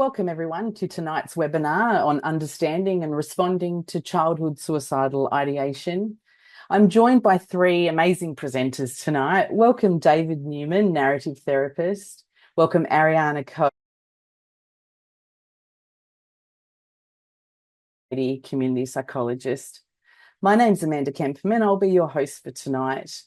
Welcome everyone to tonight's webinar on understanding and responding to childhood suicidal ideation. I'm joined by three amazing presenters tonight. Welcome David Newman, narrative therapist. Welcome Arianne Coad, community psychologist. My name's Amanda Kemperman. I'll be your host for tonight.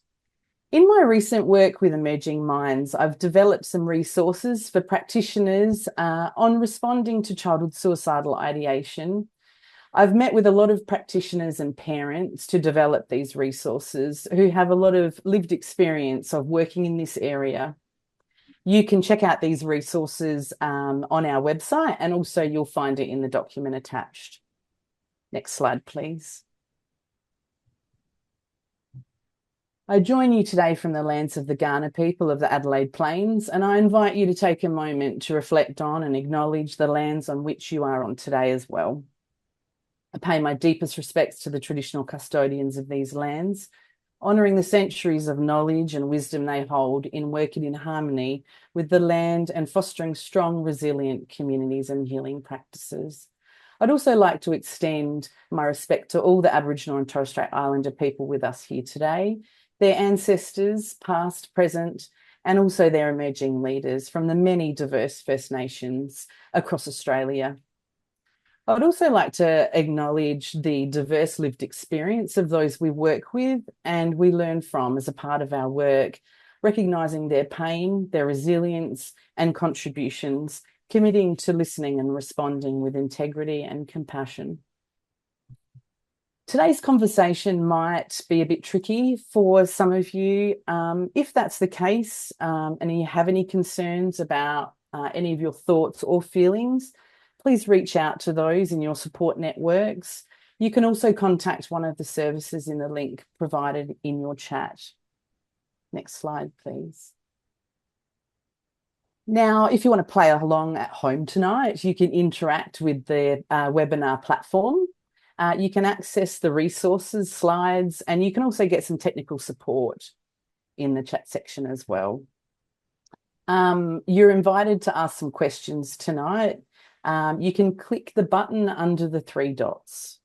In my recent work with emerging minds, I've developed some resources for practitioners on responding to childhood suicidal ideation. I've met with a lot of practitioners and parents to develop these resources who have a lot of lived experience of working in this area. You can check out these resources on our website, and also you'll find it in the document attached. Next slide, please. I join you today from the lands of the Kaurna people of the Adelaide Plains, and I invite you to take a moment to reflect on and acknowledge the lands on which you are on today as well. I pay my deepest respects to the traditional custodians of these lands, honouring the centuries of knowledge and wisdom they hold in working in harmony with the land and fostering strong, resilient communities and healing practices. I'd also like to extend my respect to all the Aboriginal and Torres Strait Islander people with us here today, their ancestors, past, present, and also their emerging leaders from the many diverse First Nations across Australia. I would also like to acknowledge the diverse lived experience of those we work with and we learn from as a part of our work, recognising their pain, their resilience and contributions, committing to listening and responding with integrity and compassion. Today's conversation might be a bit tricky for some of you. If that's the case, and you have any concerns about any of your thoughts or feelings, please reach out to those in your support networks. You can also contact one of the services in the link provided in your chat. Next slide, please. Now, if you want to play along at home tonight, you can interact with the webinar platform. You can access the resources, slides, and you can also get some technical support in the chat section as well. You're invited to ask some questions tonight. You can click the button under the three dots.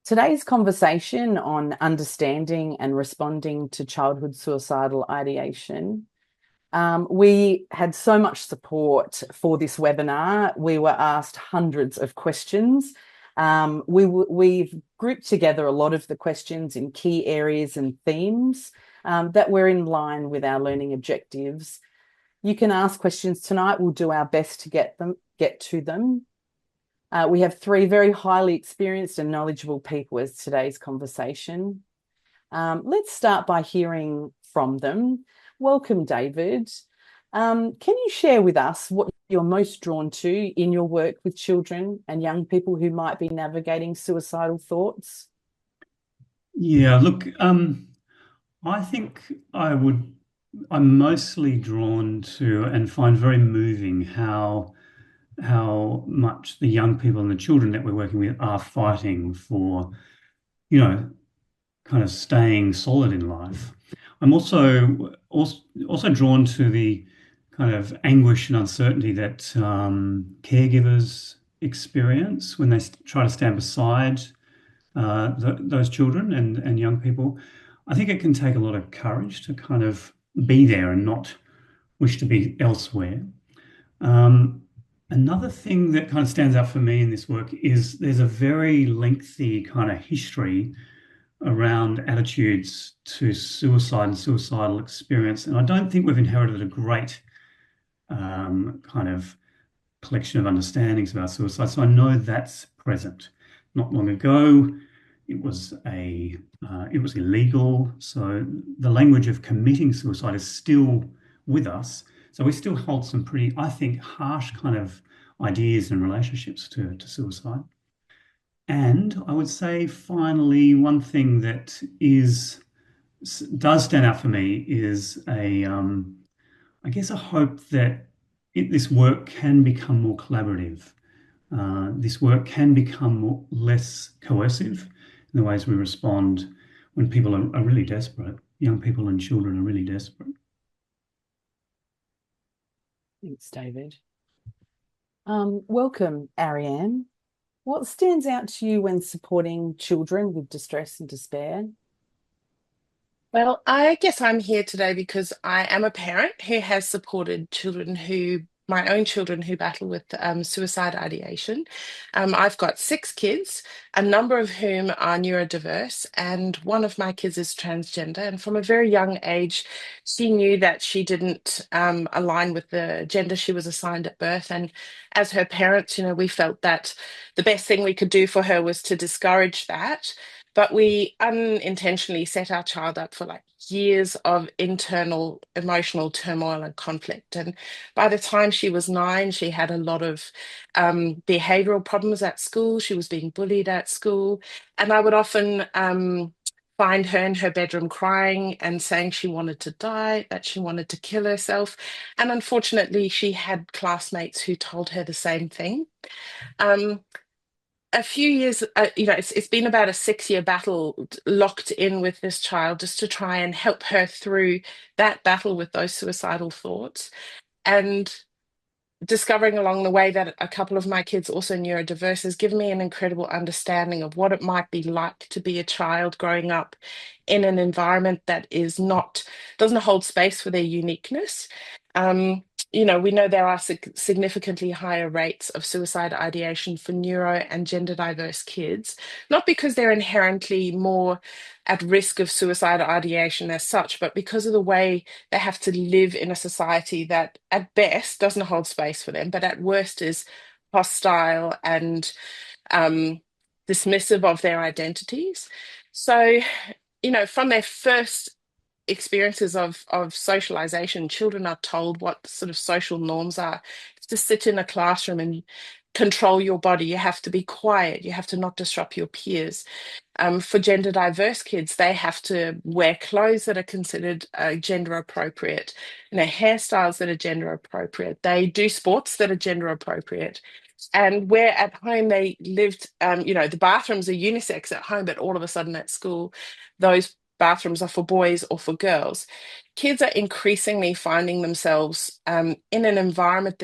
Today's conversation on understanding and responding to childhood suicidal ideation. We had so much support for this webinar. We were asked hundreds of questions. We've grouped together a lot of the questions in key areas and themes that were in line with our learning objectives. You can ask questions tonight. We'll do our best to get to them. We have three very highly experienced and knowledgeable people as today's conversation. Let's start by hearing from them. Welcome, David. Can you share with us what you're most drawn to in your work with children and young people who might be navigating suicidal thoughts? Yeah, look, I think I'm mostly drawn to and find very moving how much the young people and the children that we're working with are fighting for, kind of staying solid in life. I'm also drawn to the kind of anguish and uncertainty that caregivers experience when they try to stand beside those children and young people. I think it can take a lot of courage to kind of be there and not wish to be elsewhere. Another thing that kind of stands out for me in this work is there's a very lengthy kind of history around attitudes to suicide and suicidal experience. And I don't think we've inherited a great kind of collection of understandings about suicide. So I know that's present. Not long ago, it was illegal. So the language of committing suicide is still with us. So we still hold some pretty, I think, harsh kind of ideas and relationships to suicide. And I would say, finally, one thing that does stand out for me is I guess, a hope that this work can become more collaborative. This work can become less coercive in the ways we respond when people are really desperate. Young people and children are really desperate. Thanks, David. Welcome, Arianne. What stands out to you when supporting children with distress and despair? Well, I guess I'm here today because I am a parent who has supported my own children who battle with suicide ideation. I've got six kids, a number of whom are neurodiverse, and one of my kids is transgender. And from a very young age, she knew that she didn't align with the gender she was assigned at birth. And as her parents, we felt that the best thing we could do for her was to discourage that, but we unintentionally set our child up for like years of internal emotional turmoil and conflict. And by the time she was 9, she had a lot of behavioral problems at school. She was being bullied at school. And I would often find her in her bedroom crying and saying she wanted to die, that she wanted to kill herself. And unfortunately, she had classmates who told her the same thing. Um, a few years, it's been about a 6-year battle locked in with this child just to try and help her through that battle with those suicidal thoughts. And discovering along the way that a couple of my kids also neurodiverse has given me an incredible understanding of what it might be like to be a child growing up in an environment that doesn't hold space for their uniqueness. Um, we know there are significantly higher rates of suicide ideation for neuro and gender diverse kids, not because they're inherently more at risk of suicide ideation as such, but because of the way they have to live in a society that, at best, doesn't hold space for them, but at worst is hostile and um, dismissive of their identities. So, from their first experiences of socialization, children are told what sort of social norms are. To sit in a classroom and control your body, you have to be quiet, you have to not disrupt your peers. For gender diverse kids, they have to wear clothes that are considered gender appropriate, hairstyles that are gender appropriate. They do sports that are gender appropriate. And where at home they lived, the bathrooms are unisex at home, but all of a sudden at school, those bathrooms are for boys or for girls. Kids are increasingly finding themselves in an environment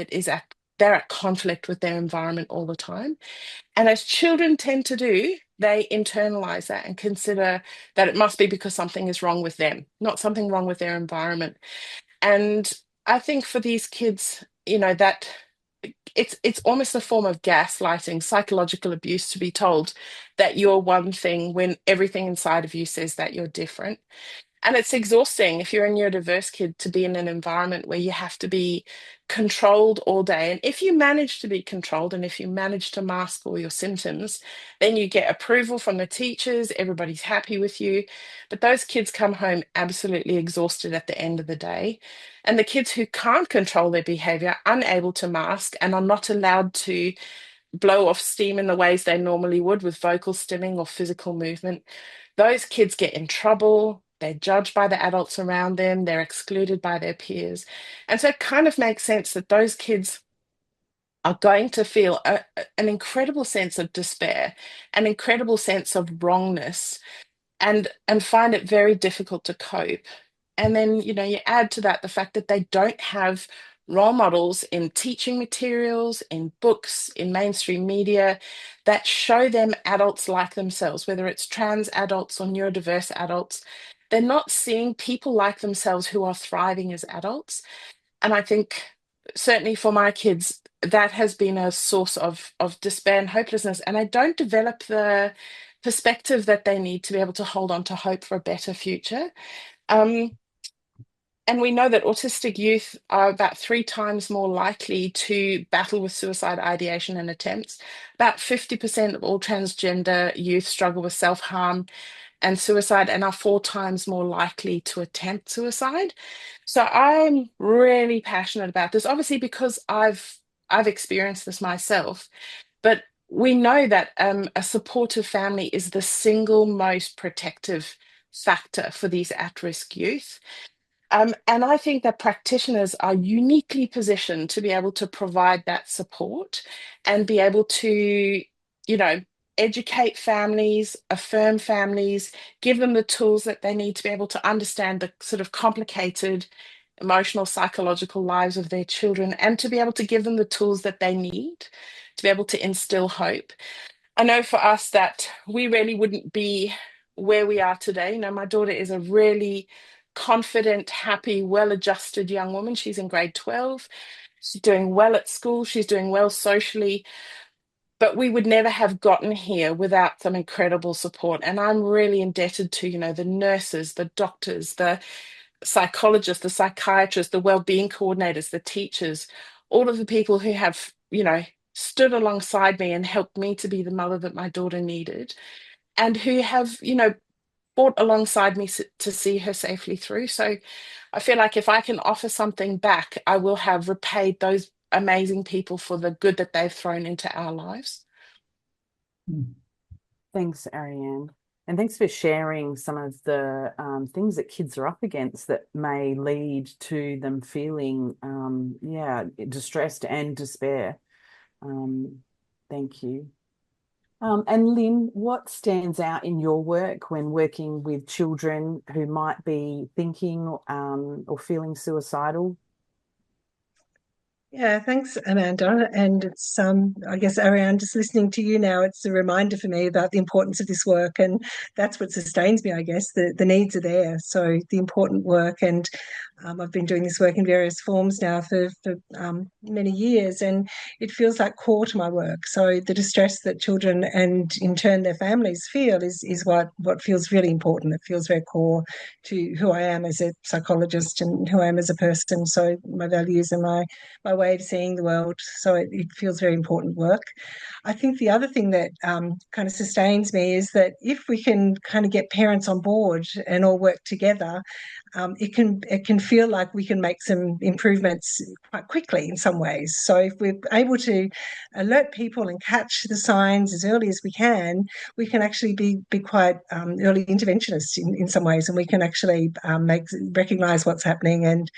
they're at conflict with their environment all the time. And as children tend to do, they internalize that and consider that it must be because something is wrong with them, not something wrong with their environment. And I think for these kids, that it's almost a form of gaslighting, psychological abuse to be told that you're one thing when everything inside of you says that you're different. And it's exhausting if you're a neurodiverse kid to be in an environment where you have to be controlled all day. And if you manage to be controlled and if you manage to mask all your symptoms, then you get approval from the teachers, everybody's happy with you. But those kids come home absolutely exhausted at the end of the day. And the kids who can't control their behavior, unable to mask, and are not allowed to blow off steam in the ways they normally would with vocal stimming or physical movement, those kids get in trouble. They're judged by the adults around them. They're excluded by their peers. And so it kind of makes sense that those kids are going to feel an incredible sense of despair, an incredible sense of wrongness, and find it very difficult to cope. And then, you add to that the fact that they don't have role models in teaching materials, in books, in mainstream media that show them adults like themselves, whether it's trans adults or neurodiverse adults. They're not seeing people like themselves who are thriving as adults. And I think certainly for my kids, that has been a source of despair and hopelessness. And I don't develop the perspective that they need to be able to hold on to hope for a better future. Um, and we know that autistic youth are about 3 times more likely to battle with suicide ideation and attempts. About 50% of all transgender youth struggle with self-harm and suicide and are 4 times more likely to attempt suicide. So I'm really passionate about this, obviously because I've experienced this myself. But we know that a supportive family is the single most protective factor for these at-risk youth. And I think that practitioners are uniquely positioned to be able to provide that support and be able to, you know, educate families, affirm families, give them the tools that they need to be able to understand the sort of complicated emotional, psychological lives of their children, and to be able to give them the tools that they need to be able to instill hope. I know for us that we really wouldn't be where we are today. You know, my daughter is a really confident, happy, well-adjusted young woman. She's in grade 12. She's doing well at school. She's doing well socially. But we would never have gotten here without some incredible support. And I'm really indebted to, you know, the nurses, the doctors, the psychologists, the psychiatrists, the well-being coordinators, the teachers, all of the people who have, you know, stood alongside me and helped me to be the mother that my daughter needed, and who have, you know, fought alongside me to see her safely through. So I feel like if I can offer something back, I will have repaid those amazing people for the good that they've thrown into our lives. Thanks, Arianne. And thanks for sharing some of the things that kids are up against that may lead to them feeling, distressed and despair. Thank you. And Lyn, what stands out in your work when working with children who might be thinking or feeling suicidal? Yeah, thanks, Amanda. And it's I guess, Arianne, just listening to you now, it's a reminder for me about the importance of this work, and that's what sustains me, I guess. The needs are there, so the important work, and I've been doing this work in various forms now for many years, and it feels like core to my work. So the distress that children and in turn their families feel is what feels really important. It feels very core to who I am as a psychologist and who I am as a person. So my values and my way of seeing the world. So it feels very important work. I think the other thing that kind of sustains me is that if we can kind of get parents on board and all work together, it can feel like we can make some improvements quite quickly in some ways. So if we're able to alert people and catch the signs as early as we can actually be quite early interventionists in some ways, and we can actually recognize what's happening and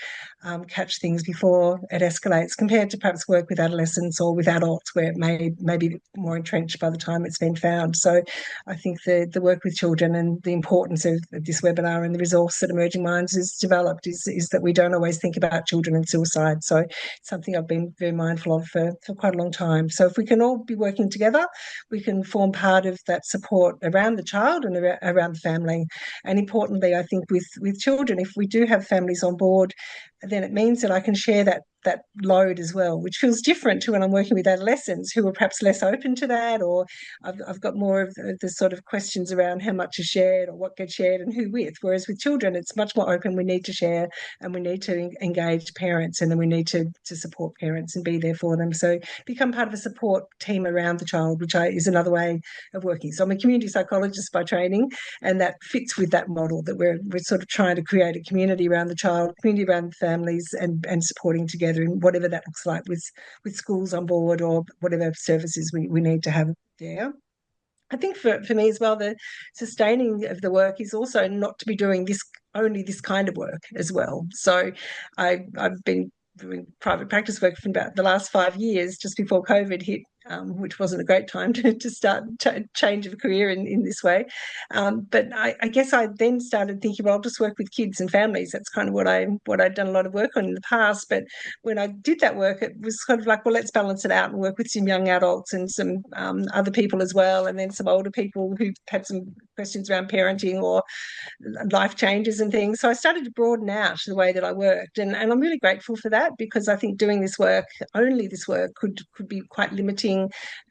catch things before it escalates, compared to perhaps work with adolescents or with adults where it may be more entrenched by the time it's been found. So I think the work with children and the importance of this webinar and the resource that Emerging Minds has developed is that we don't always think about children and suicide. So it's something I've been very mindful of for quite a long time. So if we can all be working together, we can form part of that support around the child and around the family. And importantly, I think with children, if we do have families on board, then it means that I can share that load as well, which feels different to when I'm working with adolescents who are perhaps less open to that, or I've got more of the sort of questions around how much is shared or what gets shared and who with. Whereas with children, it's much more open. We need to share and we need to engage parents, and then we need to support parents and be there for them. So become part of a support team around the child, which is another way of working. So I'm a community psychologist by training, and that fits with that model that we're sort of trying to create a community around the child, community around the families, and supporting together in whatever that looks like with schools on board or whatever services we need to have there. I think for me as well, the sustaining of the work is also not to be doing only this kind of work as well. So I've been doing private practice work for about the last 5 years, just before COVID hit, which wasn't a great time to start change of career in this way. But I guess I then started thinking, well, I'll just work with kids and families. That's kind of what I'd done a lot of work on in the past. But when I did that work, it was kind of like, well, let's balance it out and work with some young adults and some other people as well, and then some older people who had some questions around parenting or life changes and things. So I started to broaden out the way that I worked, and I'm really grateful for that, because I think doing this work, only this work, could be quite limiting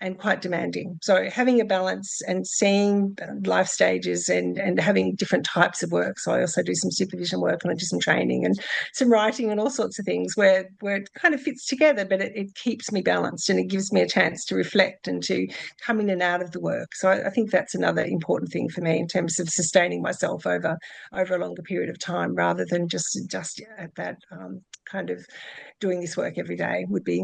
and quite demanding. So having a balance and seeing life stages and having different types of work. So I also do some supervision work, and I do some training and some writing and all sorts of things where it kind of fits together, but it keeps me balanced and it gives me a chance to reflect and to come in and out of the work. So I think that's another important thing for me in terms of sustaining myself over a longer period of time, rather than just at that kind of doing this work every day would be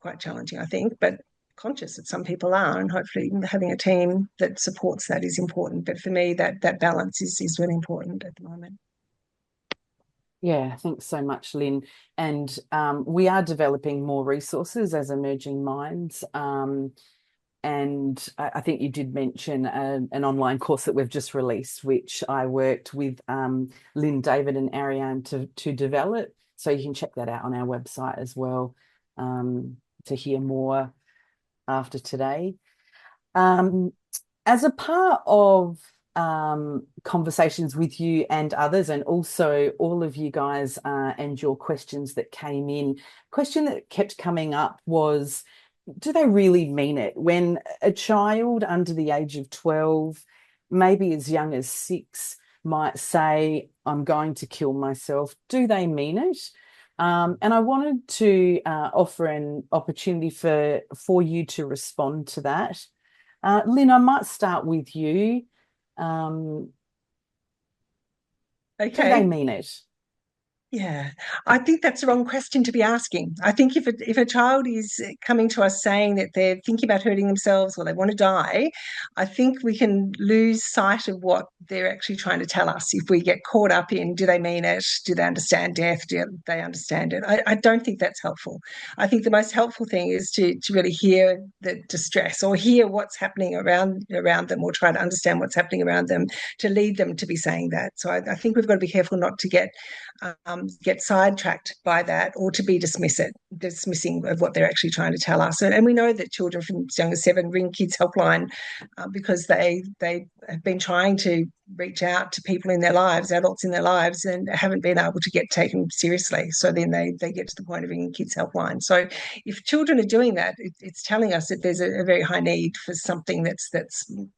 quite challenging, I think. But conscious that some people are, and hopefully having a team that supports that is important. But for me, that balance is really important at the moment. Yeah, thanks so much, Lyn. And we are developing more resources as Emerging Minds. And I think you did mention an online course that we've just released, which I worked with Lyn, David and Arianne to develop. So you can check that out on our website as well, to hear more after today. As a part of conversations with you and others, and also all of you guys and your questions that came in, question that kept coming up was, do they really mean it? When a child under the age of 12, maybe as young as 6, might say, I'm going to kill myself, do they mean it? And I wanted to offer an opportunity for you to respond to that. Lyn, I might start with you. Do they mean it? Yeah, I think that's the wrong question to be asking. I think if a child is coming to us saying that they're thinking about hurting themselves or they want to die, I think we can lose sight of what they're actually trying to tell us. If we get caught up in, do they mean it? Do they understand death? Do they understand it? I don't think that's helpful. I think the most helpful thing is to really hear the distress or hear what's happening around them, or try to understand what's happening around them to lead them to be saying that. So I think we've got to be careful not to get sidetracked by that, or to be dismissing of what they're actually trying to tell us. And we know that children from as young as 7 ring Kids Helpline because they have been trying to reach out to people in their lives, adults in their lives, and haven't been able to get taken seriously. So then they get to the point of ringing Kids Helpline. So if children are doing that, it's telling us that there's a very high need for something that's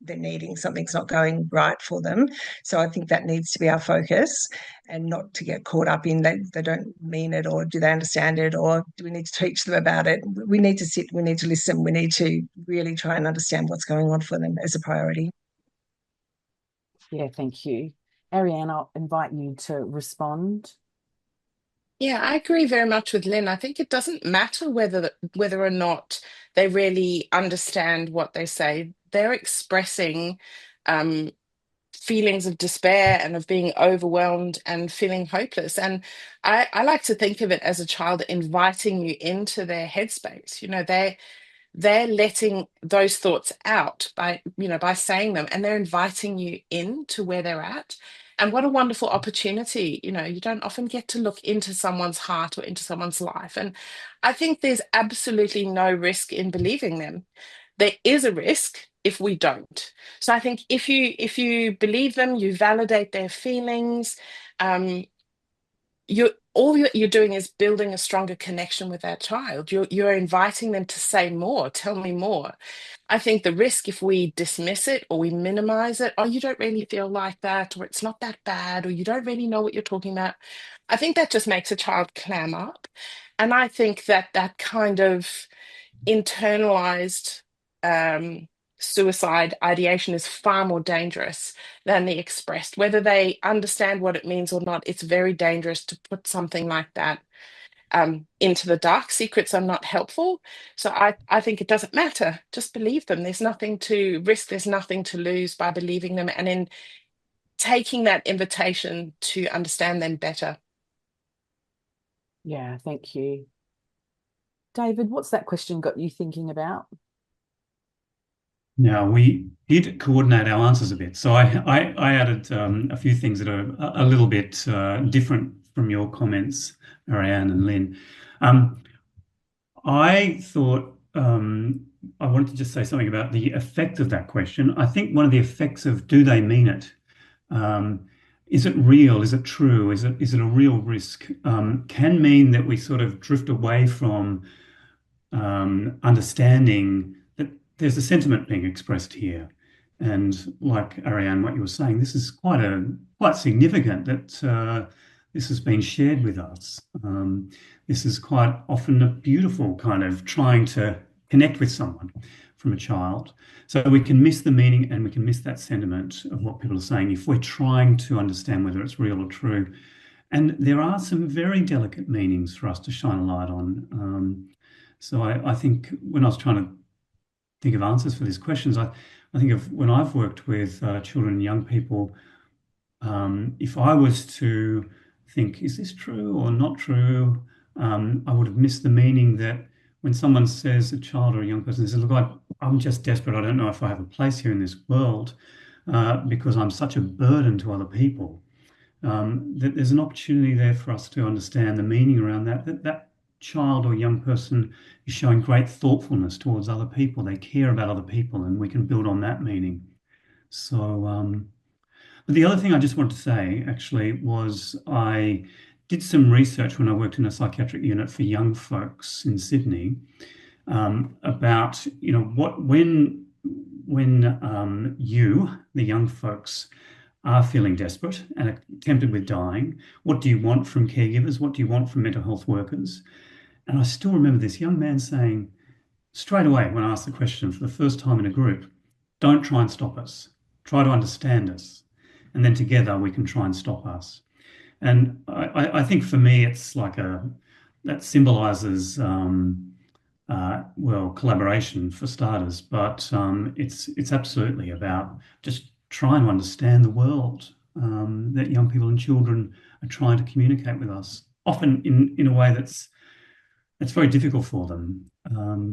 they're needing, something's not going right for them. So I think that needs to be our focus, and not to get caught up in they don't mean it, or do they understand it, or do we need to teach them about it. We need to sit, we need to listen, we need to really try and understand what's going on for them as a priority. Yeah, thank you. Arianne, I'll invite you to respond. Yeah, I agree very much with Lyn. I think it doesn't matter whether or not they really understand what they say. They're expressing feelings of despair and of being overwhelmed and feeling hopeless. And I like to think of it as a child inviting you into their headspace. They're letting those thoughts out by saying them, and they're inviting you into where they're at. And what a wonderful opportunity. You don't often get to look into someone's heart or into someone's life. And I think there's absolutely no risk in believing them. There is a risk if we don't. So I think if you believe them, you validate their feelings, you're doing is building a stronger connection with that child. You're inviting them to say more, tell me more. I think the risk, if we dismiss it or we minimize it, oh, you don't really feel like that, or it's not that bad, or you don't really know what you're talking about, I think that just makes a child clam up. And I think that kind of internalized suicide ideation is far more dangerous than the expressed. Whether they understand what it means or not, it's very dangerous to put something like that into the dark. Secrets are not helpful. So I think it doesn't matter. Just believe them. There's nothing to risk. There's nothing to lose by believing them, and in taking that invitation to understand them better. Yeah, thank you. David, what's that question got you thinking about? Now, we did coordinate our answers a bit. So I added a few things that are a little bit different from your comments, Arianne and Lyn. I thought I wanted to just say something about the effect of that question. I think one of the effects of do they mean it? Is it real? Is it true? Is it a real risk? Can mean that we sort of drift away from understanding that there's a sentiment being expressed here. And like Arianne, what you were saying, this is quite significant that this has been shared with us. This is quite often a beautiful kind of trying to connect with someone from a child. So we can miss the meaning and we can miss that sentiment of what people are saying if we're trying to understand whether it's real or true. And there are some very delicate meanings for us to shine a light on. So I think when I was trying to think of answers for these questions, I think of when I've worked with children and young people, if I was to think, is this true or not true? I would have missed the meaning that when someone says, a child or a young person says, look, I'm just desperate. I don't know if I have a place here in this world because I'm such a burden to other people. that there's an opportunity there for us to understand the meaning around that child or young person is showing great thoughtfulness towards other people. They care about other people, and we can build on that meaning. So, but the other thing I just wanted to say actually was I did some research when I worked in a psychiatric unit for young folks in Sydney, about, what when you, the young folks, are feeling desperate and are tempted with dying, what do you want from caregivers? What do you want from mental health workers? And I still remember this young man saying straight away when I asked the question for the first time in a group, don't try and stop us. Try to understand us. And then together we can try and stop us. And I think for me, it's like that symbolizes, well, collaboration for starters, but it's absolutely about just trying to understand the world that young people and children are trying to communicate with us, often in a way that's very difficult for them.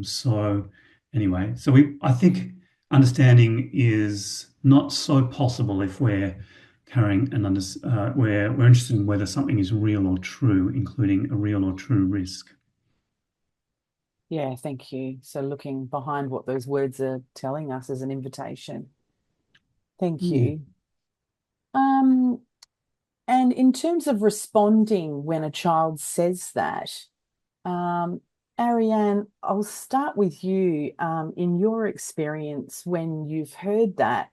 So anyway, I think understanding is not so possible if we're carrying we're interested in whether something is real or true, including a real or true risk. Yeah, thank you. So looking behind what those words are telling us as an invitation. Thank Yeah. you. And in terms of responding when a child says that, Arianne, I'll start with you. In your experience, when you've heard that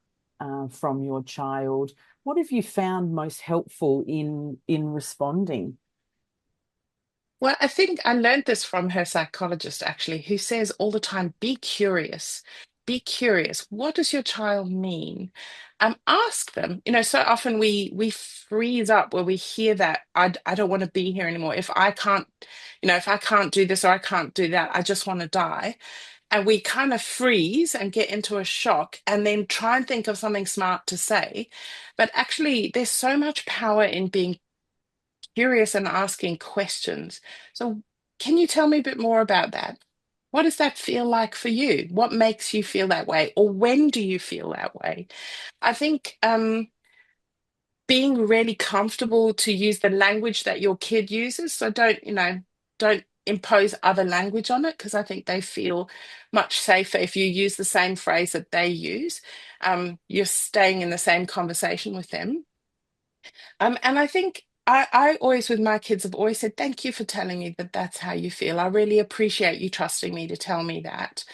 from your child, what have you found most helpful in responding? Well, I think I learned this from her psychologist, actually, who says all the time, be curious. Be curious. What does your child mean? Ask them. So often we freeze up where we hear that I don't want to be here anymore. If I can't do this or I can't do that, I just want to die. And we kind of freeze and get into a shock and then try and think of something smart to say. But actually, there's so much power in being curious and asking questions. So, can you tell me a bit more about that? What does that feel like for you? What makes you feel that way? Or when do you feel that way? I think being really comfortable to use the language that your kid uses. So don't impose other language on it, because I think they feel much safer if you use the same phrase that they use. You're staying in the same conversation with them. And I think I always, with my kids, have always said, thank you for telling me that that's how you feel. I really appreciate you trusting me to tell me that.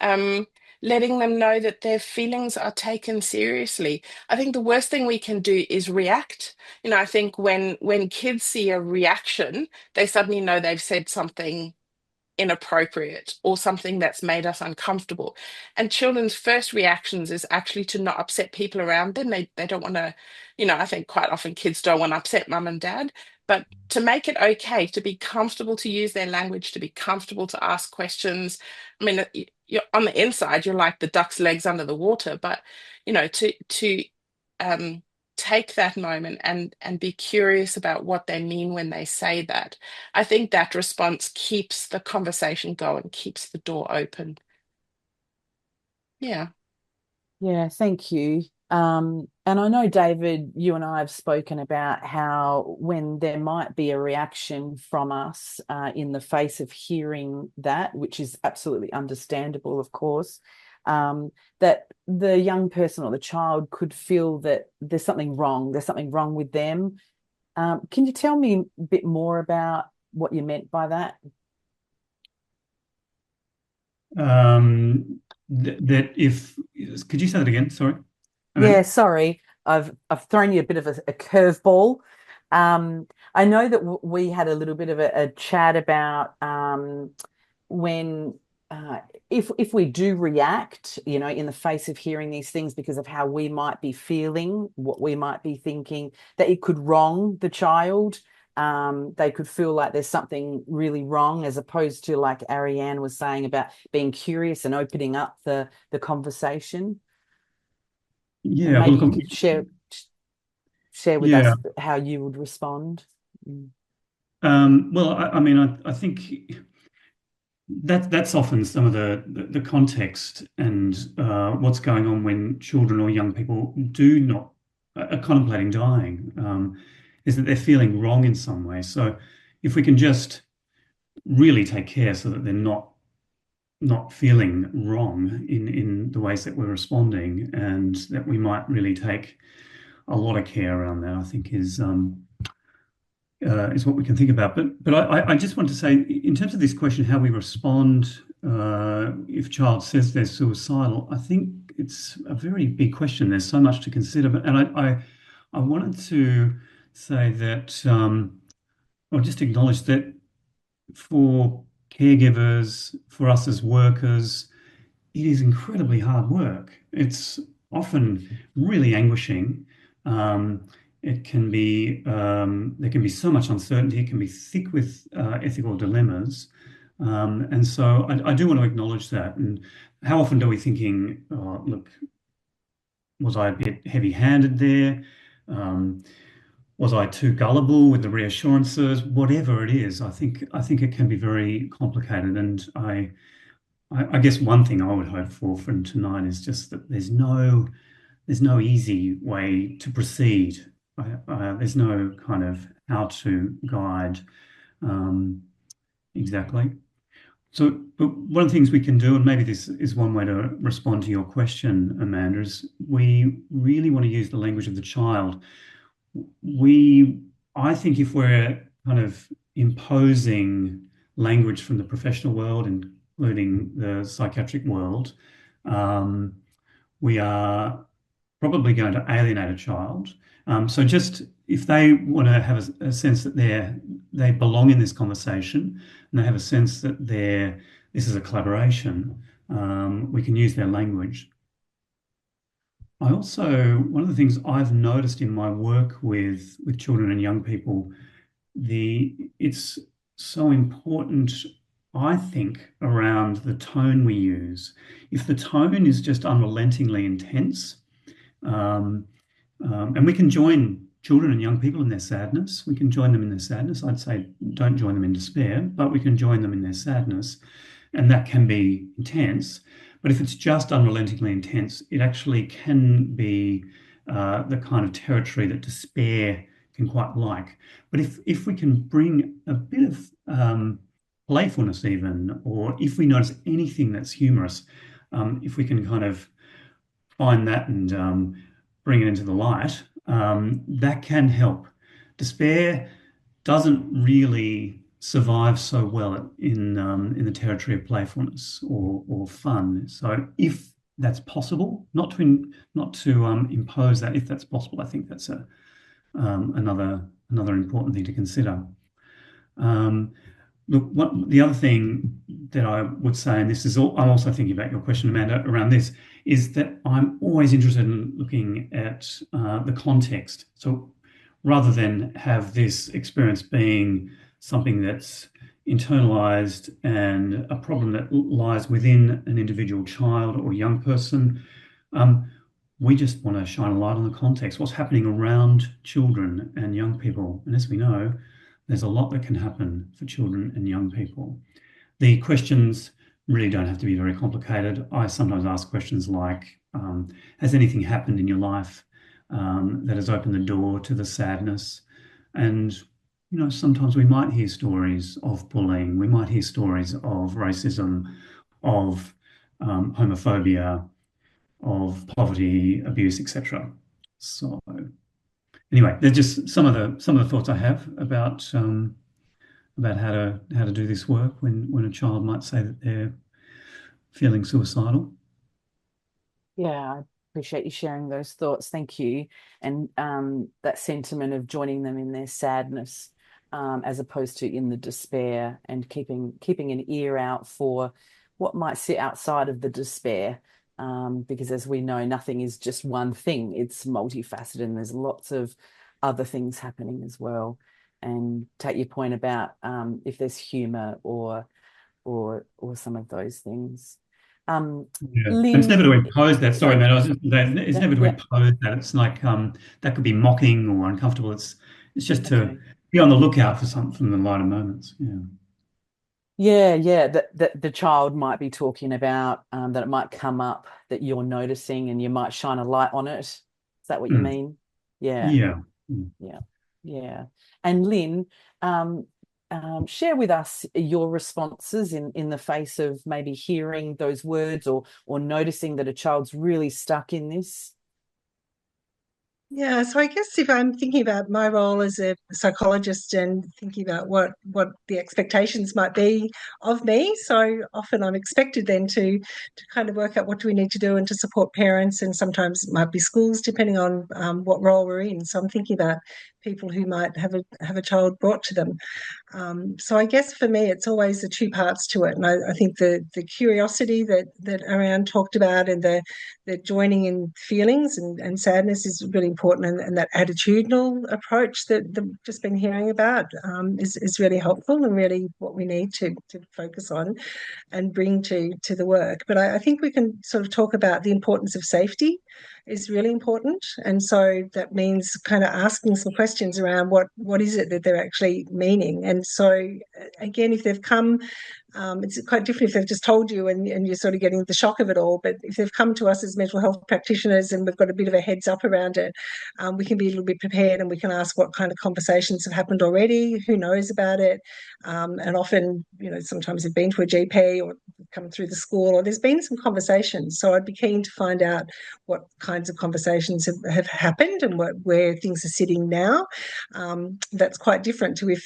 Um, Letting them know that their feelings are taken seriously. I think the worst thing we can do is react. I think when kids see a reaction, they suddenly know they've said something inappropriate or something that's made us uncomfortable. And children's first reactions is actually to not upset people around them. They don't want to, I think quite often kids don't want to upset mum and dad, but to make it okay, to be comfortable to use their language, to be comfortable to ask questions. I mean, you're on the inside, you're like the duck's legs under the water, but to um take that moment and be curious about what they mean when they say that. I think that response keeps the conversation going, keeps the door open. Yeah. Yeah, thank you. And I know, David, you and I have spoken about how when there might be a reaction from us in the face of hearing that, which is absolutely understandable, of course, that the young person or the child could feel that there's something wrong with them. Can you tell me a bit more about what you meant by that? That if could you say that again? Sorry. Yeah, sorry. I've thrown you a bit of a curveball. I know that we had a little bit of a chat about when if we do react, in the face of hearing these things because of how we might be feeling, what we might be thinking, that it could wrong the child. They could feel like there's something really wrong, as opposed to, like Arianne was saying, about being curious and opening up the conversation. And Yeah, well, maybe look, you could share with yeah. us how you would respond. Well, I mean, I think that's often some of the context and what's going on when children or young people do not are contemplating dying. is that they're feeling wrong in some way. So if we can just really take care so that they're not feeling wrong in the ways that we're responding, and that we might really take a lot of care around that, I think is what we can think about. But I just want to say, in terms of this question, how we respond if a child says they're suicidal, I think it's a very big question. There's so much to consider. And I wanted to say that, or just acknowledge that for caregivers, for us as workers, it is incredibly hard work. It's often really anguishing. It can be there can be so much uncertainty. It can be thick with ethical dilemmas, and so I do want to acknowledge that. And how often are we thinking, oh, look, was I a bit heavy-handed there? Was I too gullible with the reassurances? Whatever it is, I think it can be very complicated. And I guess one thing I would hope for from tonight is just that there's no easy way to proceed. There's no kind of how to guide exactly. So, but one of the things we can do, and maybe this is one way to respond to your question, Amanda, is we really want to use the language of the child. I think if we're kind of imposing language from the professional world, including the psychiatric world, we are probably going to alienate a child. So just if they want to have a sense that they belong in this conversation, and they have a sense that this is a collaboration, we can use their language. One of the things I've noticed in my work with children and young people, it's so important, I think, around the tone we use. If the tone is just unrelentingly intense, and we can join children and young people in their sadness. We can join them in their sadness. I'd say don't join them in despair, but we can join them in their sadness. And that can be intense. But if it's just unrelentingly intense, it actually can be the kind of territory that despair can quite like. But if we can bring a bit of playfulness even, or if we notice anything that's humorous, if we can kind of find that and bring it into the light, that can help. Despair doesn't really survive so well in the territory of playfulness or fun. So if that's possible, not to impose that, if that's possible, I think that's another important thing to consider. Look, the other thing that I would say, and I'm also thinking about your question, Amanda, around this, is that I'm always interested in looking at the context. So rather than have this experience being something that's internalized and a problem that lies within an individual child or young person, we just want to shine a light on the context, what's happening around children and young people. And as we know, there's a lot that can happen for children and young people. The questions really don't have to be very complicated. I sometimes ask questions like, has anything happened in your life that has opened the door to the sadness? And, sometimes we might hear stories of bullying. We might hear stories of racism, of homophobia, of poverty, abuse, etc. So anyway, they're just some of the thoughts I have about how to do this work when a child might say that they're feeling suicidal. Yeah, I appreciate you sharing those thoughts. Thank you. And that sentiment of joining them in their sadness, as opposed to in the despair, and keeping an ear out for what might sit outside of the despair. Because as we know, nothing is just one thing. It's multifaceted, and there's lots of other things happening as well. And take your point about if there's humor or some of those things. Yeah. And it's never to Lyn, impose that. Sorry, man. I was just saying, it's never to yeah, impose that. It's like that could be mocking or uncomfortable. It's just to okay. be on the lookout for something from the lighter moments. Yeah. Yeah. That the child might be talking about, that it might come up that you're noticing, and you might shine a light on it. Is that what you Mm. mean? Yeah. Yeah. Mm. Yeah. Yeah. And Lyn, um, share with us your responses in the face of maybe hearing those words or noticing that a child's really stuck in this. Yeah, so I guess if I'm thinking about my role as a psychologist and thinking about what the expectations might be of me, so often I'm expected then to kind of work out what do we need to do and to support parents, and sometimes it might be schools depending on what role we're in. So I'm thinking about people who might have a child brought to them. So I guess for me, it's always the two parts to it, and I think the curiosity that Arianne talked about, and the joining in feelings and sadness is really important, and that attitudinal approach that we've just been hearing about is really helpful and really what we need to focus on and bring to the work. But I think we can sort of talk about the importance of safety is really important. And so that means kind of asking some questions around what is it that they're actually meaning. And so again, if they've come, it's quite different if they've just told you and you're sort of getting the shock of it all. But if they've come to us as mental health practitioners and we've got a bit of a heads up around it, we can be a little bit prepared, and we can ask what kind of conversations have happened already, who knows about it. And often, sometimes they've been to a GP or come through the school, or there's been some conversations. So I'd be keen to find out what kinds of conversations have happened and where things are sitting now. That's quite different to if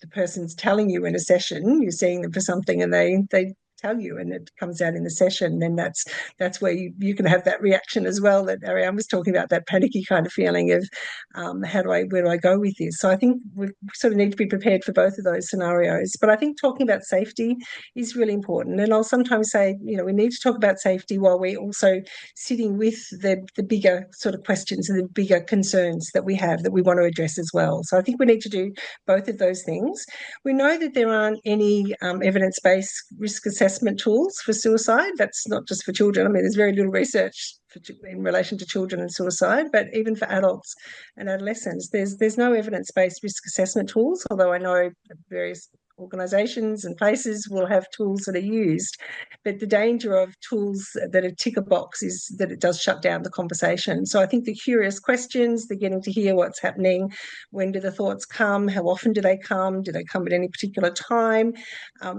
the person's telling you in a session, you're seeing them for something and they tell you and it comes out in the session, then that's where you can have that reaction as well that Arianne was talking about, that panicky kind of feeling of where do I go with this? So I think we sort of need to be prepared for both of those scenarios. But I think talking about safety is really important. And I'll sometimes say, we need to talk about safety while we're also sitting with the bigger sort of questions and the bigger concerns that we have that we want to address as well. So I think we need to do both of those things. We know that there aren't any evidence-based risk assessment tools for suicide. That's not just for children. I mean, there's very little research in relation to children and suicide, but even for adults and adolescents, there's no evidence-based risk assessment tools, although I know various organisations and places will have tools that are used. But the danger of tools that are tick a box is that it does shut down the conversation. So I think the curious questions, the getting to hear what's happening, when do the thoughts come, how often do they come at any particular time,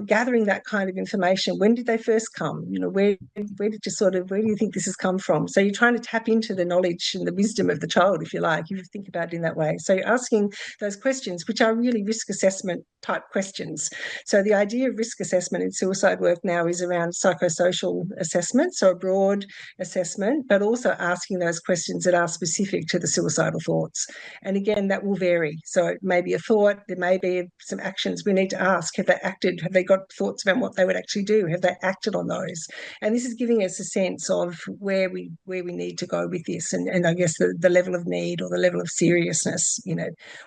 gathering that kind of information. When did they first come? Where do you think this has come from? So you're trying to tap into the knowledge and the wisdom of the child, if you like, if you think about it in that way. So you're asking those questions, which are really risk assessment type questions. So the idea of risk assessment in suicide work now is around psychosocial assessment, so a broad assessment, but also asking those questions that are specific to the suicidal thoughts. And again, that will vary. So it may be a thought, there may be some actions we need to ask. Have they acted? Have they got thoughts about what they would actually do? Have they acted on those? And this is giving us a sense of where we need to go with this, and I guess the level of need or the level of seriousness.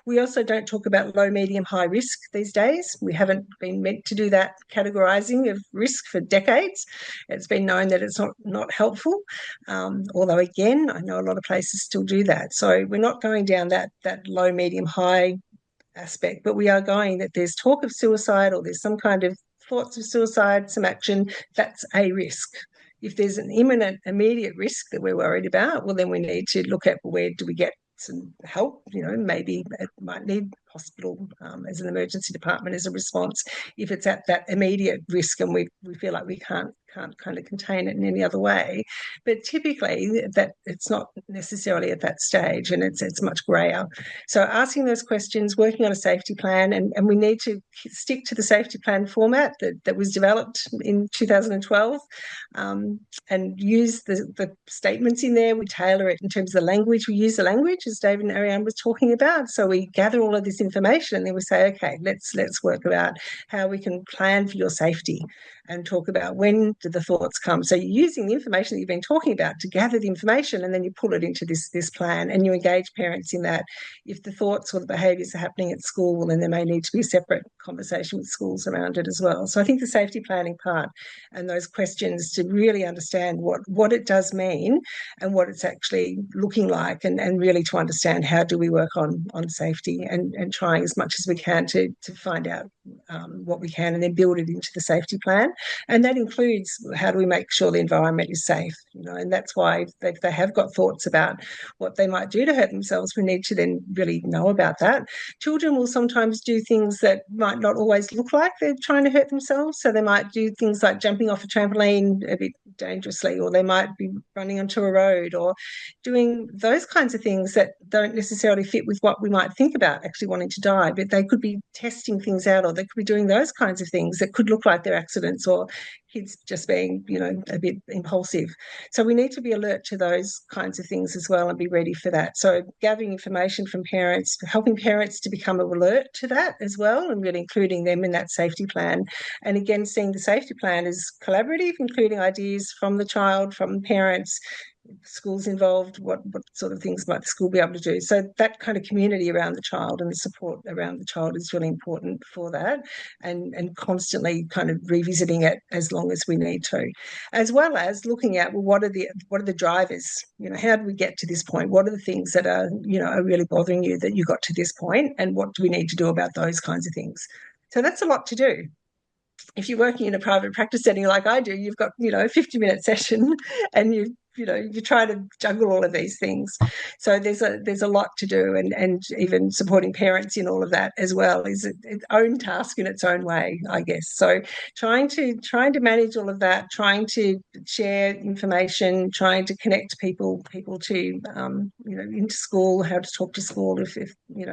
We also don't talk about low, medium, high risk these days. We haven't been meant to do that categorising of risk for decades. It's been known that it's not helpful, although again, I know a lot of places still do that. So we're not going down that low, medium, high aspect, but we are going that there's talk of suicide or there's some kind of thoughts of suicide, some action, that's a risk. If there's an imminent, immediate risk that we're worried about, well, then we need to look at where do we get some help. Maybe it might need hospital as an emergency department as a response if it's at that immediate risk and we feel like we can't kind of contain it in any other way. But typically that it's not necessarily at that stage, and it's much grayer. So asking those questions, working on a safety plan, and we need to stick to the safety plan format that was developed in 2012, and use the statements in there. We tailor it in terms of the language. We use the language, as David and Arianne was talking about. So we gather all of this information and then we say, okay, let's work about how we can plan for your safety and talk about when do the thoughts come. So you're using the information that you've been talking about to gather the information, and then you pull it into this plan and you engage parents in that. If the thoughts or the behaviours are happening at school, well, then there may need to be a separate conversation with schools around it as well. So I think the safety planning part and those questions to really understand what it does mean and what it's actually looking like, and really to understand how do we work on safety, and trying as much as we can to find out what we can and then build it into the safety plan. And that includes how do we make sure the environment is safe? And that's why if they have got thoughts about what they might do to hurt themselves, we need to then really know about that. Children will sometimes do things that might not always look like they're trying to hurt themselves. So they might do things like jumping off a trampoline a bit dangerously, or they might be running onto a road, or doing those kinds of things that don't necessarily fit with what we might think about actually wanting to die, but they could be testing things out, or they could be doing those kinds of things that could look like they're accidents, or kids just being, a bit impulsive. So we need to be alert to those kinds of things as well and be ready for that. So gathering information from parents, helping parents to become alert to that as well, and really including them in that safety plan. And again, seeing the safety plan as collaborative, including ideas from the child, from parents, schools involved, what sort of things might the school be able to do. So that kind of community around the child and the support around the child is really important for that, and constantly kind of revisiting it as long as we need to, as well as looking at, well, what are the drivers? How do we get to this point? What are the things that are really bothering you that you got to this point, and what do we need to do about those kinds of things? So that's a lot to do. If you're working in a private practice setting like I do, you've got a 50-minute session, and you try to juggle all of these things. So there's a lot to do, and even supporting parents in all of that as well is its own task in its own way, I guess. So trying to manage all of that, trying to share information, trying to connect people to into school, how to talk to school if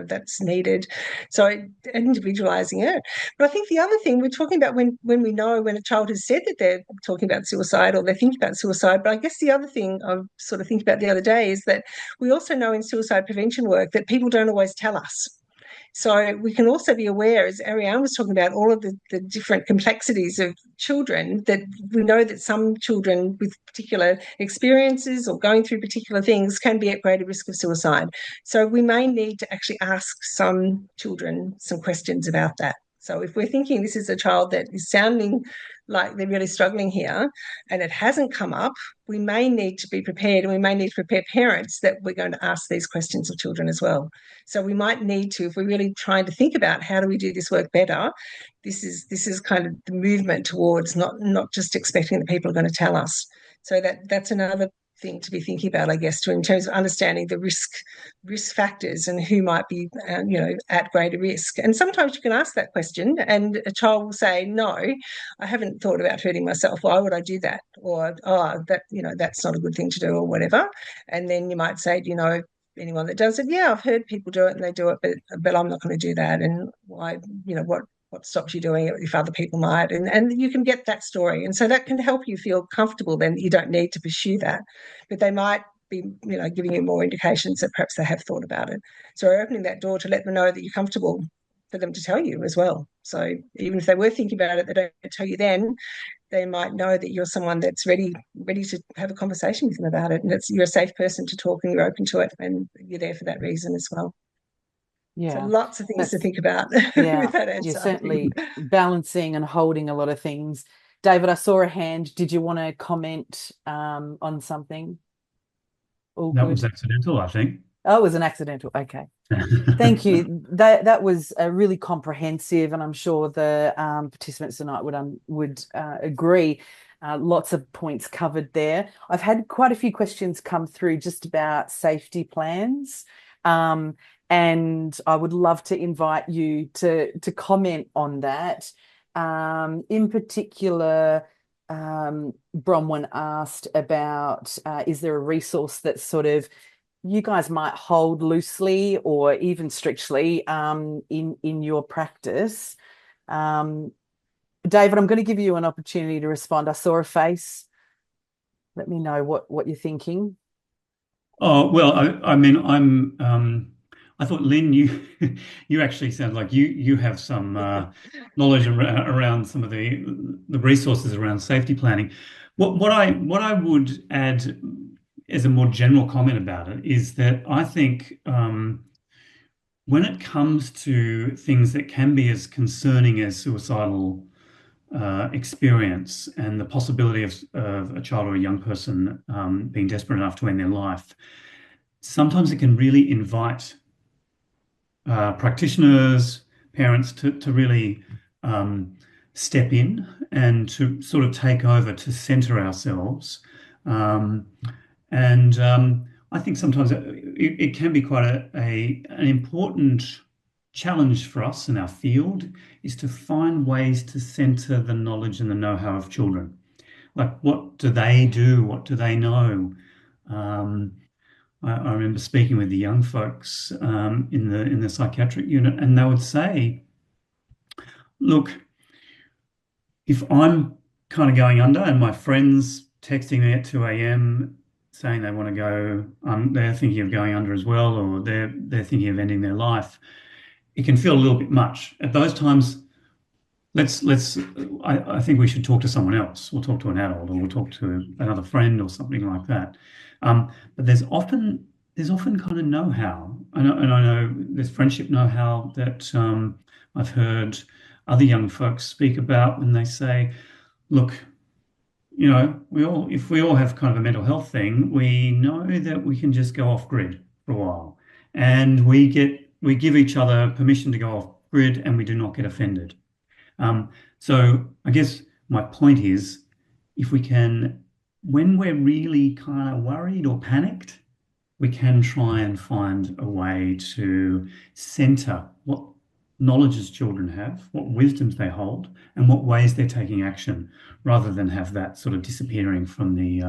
that's needed. So individualizing it. But I think the other thing we're talking about, when we know when a child has said that they're talking about suicide or they're thinking about suicide, but I guess the other thing I sort of think about the other day is that we also know in suicide prevention work that people don't always tell us. So we can also be aware, as Arianne was talking about, all of the different complexities of children, that we know that some children with particular experiences or going through particular things can be at greater risk of suicide. So we may need to actually ask some children some questions about that. So if we're thinking this is a child that is sounding like they're really struggling here and it hasn't come up, we may need to be prepared, and we may need to prepare parents that we're going to ask these questions of children as well. So we might need to, if we're really trying to think about how do we do this work better, this is kind of the movement towards not just expecting that people are going to tell us. So that's another thing to be thinking about, I guess, in terms of understanding the risk factors and who might be at greater risk. And sometimes you can ask that question and a child will say, no, I haven't thought about hurting myself. Why would I do that? Or, oh, that's not a good thing to do, or whatever. And then you might say, anyone that does it, yeah, I've heard people do it and they do it, but I'm not going to do that. And why, what stops you doing it if other people might? And you can get that story. And so that can help you feel comfortable then that you don't need to pursue that. But they might be, giving you more indications that perhaps they have thought about it. So we're opening that door to let them know that you're comfortable for them to tell you as well. So even if they were thinking about it, they don't tell you then, they might know that you're someone that's ready to have a conversation with them about it. And you're a safe person to talk, and you're open to it, and you're there for that reason as well. Yeah. So lots of things to think about Yeah, with that answer. you're certainly balancing and holding a lot of things. David, I saw a hand. Did you want to comment on something? All That good? was accidental, I think. Oh, it was an accidental. Okay. Thank you. That was really comprehensive, and I'm sure the participants tonight would agree. Lots of points covered there. I've had quite a few questions come through just about safety plans, and I would love to invite you to comment on that. In particular, Bronwyn asked about is there a resource that sort of you guys might hold loosely or even strictly in your practice. David, I'm going to give you an opportunity to respond. I saw a face. Let me know what you're thinking. Oh, well, I mean, I thought, Lyn, you actually sound like you have some knowledge around some of the resources around safety planning. What I would add as a more general comment about it is that I think when it comes to things that can be as concerning as suicidal experience and the possibility of a child or a young person being desperate enough to end their life, sometimes it can really invite practitioners, parents to really step in and to sort of take over, to center ourselves. Um, and I think sometimes it can be quite an important challenge for us in our field is to find ways to center the knowledge and the know-how of children. Like, what do they do? What do they know? Um, I remember speaking with the young folks in the psychiatric unit, and they would say, "Look, if I'm kind of going under, and my friends texting me at 2 a.m. saying they want to go, they're thinking of going under as well, or they're thinking of ending their life, it can feel a little bit much. At those times, I think we should talk to someone else. We'll talk to an adult, or we'll talk to another friend or something like that. But there's often kind of know-how, and I know there's friendship know-how that I've heard other young folks speak about when they say, look, if we all have kind of a mental health thing, we know that we can just go off grid for a while, and we give each other permission to go off grid, and we do not get offended. So I guess my point is, if we can, when we're really kind of worried or panicked, we can try and find a way to center what knowledges children have, what wisdoms they hold, and what ways they're taking action, rather than have that sort of disappearing from the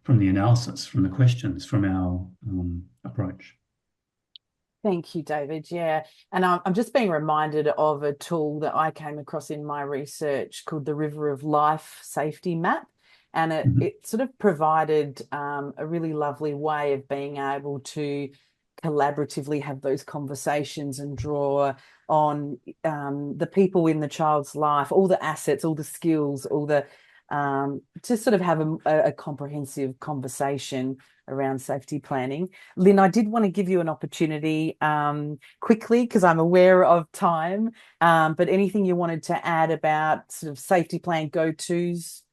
analysis, from the questions, from our approach. Thank you, David. Yeah. And I'm just being reminded of a tool that I came across in my research called the River of Life Safety Map. And it sort of provided a really lovely way of being able to collaboratively have those conversations and draw on the people in the child's life, all the assets, all the skills, all the to sort of have a comprehensive conversation around safety planning. Lyn, I did want to give you an opportunity quickly, because I'm aware of time, but anything you wanted to add about sort of safety plan go-tos?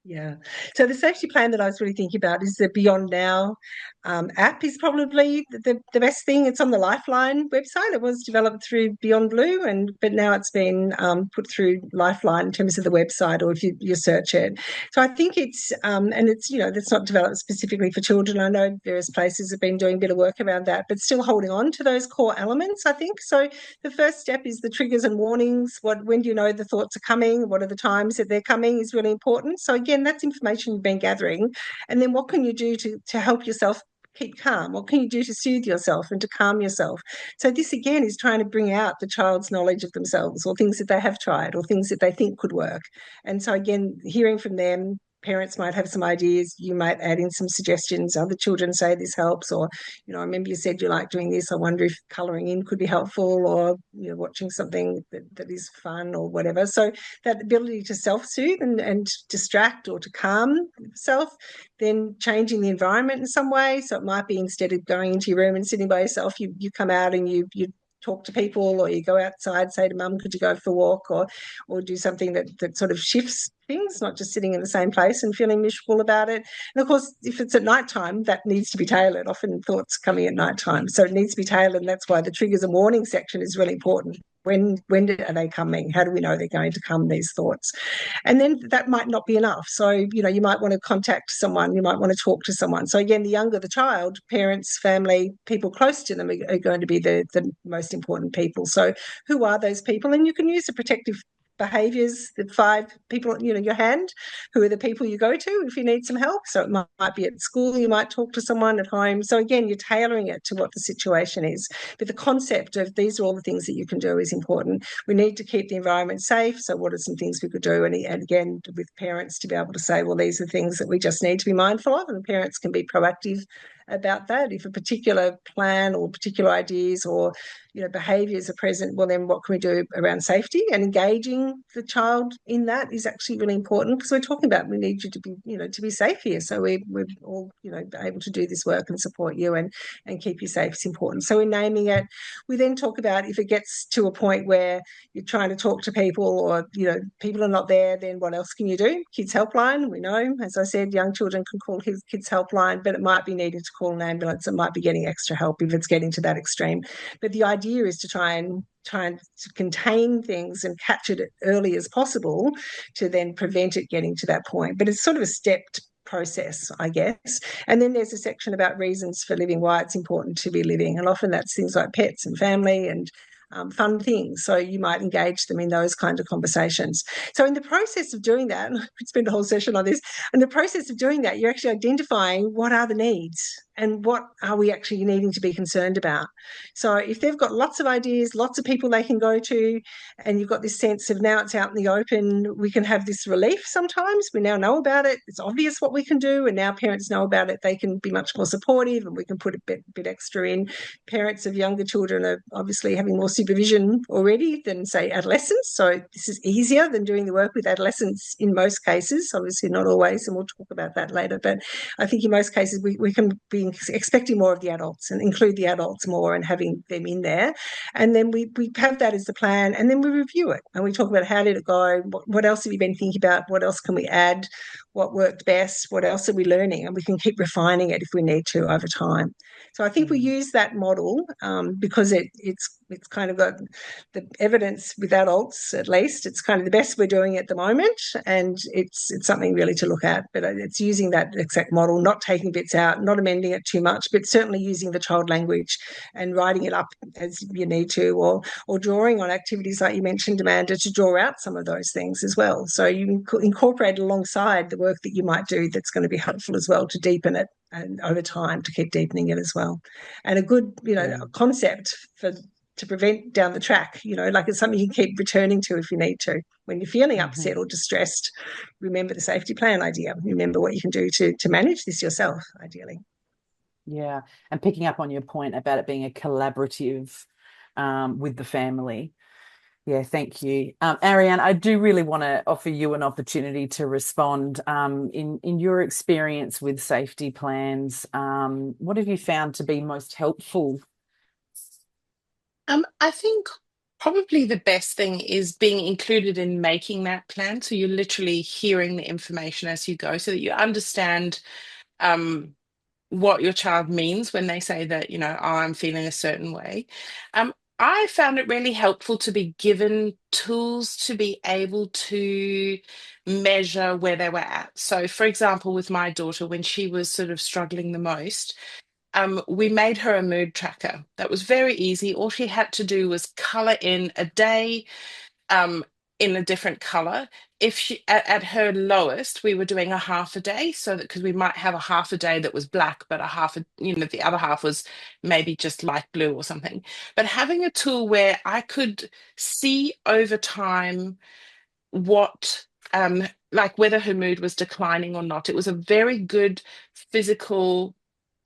Yeah. So the safety plan that I was really thinking about is the Beyond Now app is probably the best thing. It's on the Lifeline website. It was developed through Beyond Blue, but now it's been put through Lifeline in terms of the website, or if you search it. So I think it's and it's that's not developed specifically for children. I know various places have been doing a bit of work around that, but still holding on to those core elements, I think. So the first step is the triggers and warnings. When do you know the thoughts are coming? What are the times that they're coming is really important. So again, that's information you've been gathering. And then what can you do to help yourself keep calm? What can you do to soothe yourself and to calm yourself? So this again is trying to bring out the child's knowledge of themselves, or things that they have tried, or things that they think could work. And so again, hearing from them, parents might have some ideas, you might add in some suggestions, other children say this helps, or I remember you said you like doing this, I wonder if colouring in could be helpful, or watching something that is fun or whatever. So that ability to self-soothe and distract or to calm yourself, then changing the environment in some way. So it might be, instead of going into your room and sitting by yourself, you come out and you talk to people, or you go outside, say to mum, could you go for a walk, or do something that sort of shifts things, not just sitting in the same place and feeling miserable about it. And of course, if it's at night time, that needs to be tailored. Often thoughts coming at night time, so it needs to be tailored, and that's why the triggers and warning section is really important. When are they coming? How do we know they're going to come, these thoughts? And then that might not be enough. So, you might want to contact someone, you might want to talk to someone. So again, the younger the child, parents, family, people close to them are going to be the most important people. So who are those people? And you can use the protective behaviours, the 5 people, your hand, who are the people you go to if you need some help. So it might be at school, you might talk to someone at home. So again, you're tailoring it to what the situation is. But the concept of these are all the things that you can do is important. We need to keep the environment safe. So what are some things we could do? And again, with parents to be able to say, well, these are things that we just need to be mindful of, and parents can be proactive about that. If a particular plan or particular ideas or behaviours are present, well, then what can we do around safety? And engaging the child in that is actually really important, because we're talking about, we need you to be to be safe here, so we're all able to do this work and support you and keep you safe. It's important. So we're naming it. We then talk about, if it gets to a point where you're trying to talk to people, or people are not there, then what else can you do? Kids helpline, we know, as I said, young children can call kids helpline, but it might be needed to call an ambulance, it might be getting extra help if it's getting to that extreme. But the idea is to try and to contain things and catch it as early as possible to then prevent it getting to that point. But it's sort of a stepped process, I guess. And then there's a section about reasons for living, why it's important to be living. And often that's things like pets and family and fun things. So you might engage them in those kind of conversations. So in the process of doing that, and I could spend a whole session on this, in the process of doing that, you're actually identifying what are the needs and what are we actually needing to be concerned about. So if they've got lots of ideas, lots of people they can go to, and you've got this sense of now it's out in the open, we can have this relief sometimes. We now know about it. It's obvious what we can do. And now parents know about it. They can be much more supportive and we can put a bit extra in. Parents of younger children are obviously having more supervision already than, say, adolescents. So this is easier than doing the work with adolescents in most cases, obviously not always, and we'll talk about that later. But I think in most cases we can be expecting more of the adults and include the adults more and having them in there. And then we have that as the plan, and then we review it and we talk about how did it go, what else have you been thinking about, what else can we add, what worked best, what else are we learning, and we can keep refining it if we need to over time. So I think we use that model because it's kind of got the evidence with adults, at least. It's kind of the best we're doing at the moment, and it's something really to look at. But it's using that exact model, not taking bits out, not amending it too much, but certainly using the child language and writing it up as you need to, or drawing on activities like you mentioned, Amanda, to draw out some of those things as well. So you incorporate alongside the work that you might do that's going to be helpful as well to deepen it and over time to keep deepening it as well. And a good, concept to prevent down the track, like it's something you can keep returning to if you need to. When you're feeling upset or distressed, remember the safety plan idea. Remember what you can do to manage this yourself, ideally. Yeah. And picking up on your point about it being a collaborative with the family. Yeah, thank you. Arianne, I do really want to offer you an opportunity to respond. In your experience with safety plans, what have you found to be most helpful? I think probably the best thing is being included in making that plan. So you're literally hearing the information as you go so that you understand what your child means when they say that, oh, I'm feeling a certain way. I found it really helpful to be given tools to be able to measure where they were at. So, for example, with my daughter, when she was sort of struggling the most, we made her a mood tracker. That was very easy. All she had to do was color in a day in a different color. If she at her lowest, we were doing a half a day, so that because we might have a half a day that was black, but the other half was maybe just light blue or something. But having a tool where I could see over time what like whether her mood was declining or not. It was a very good physical,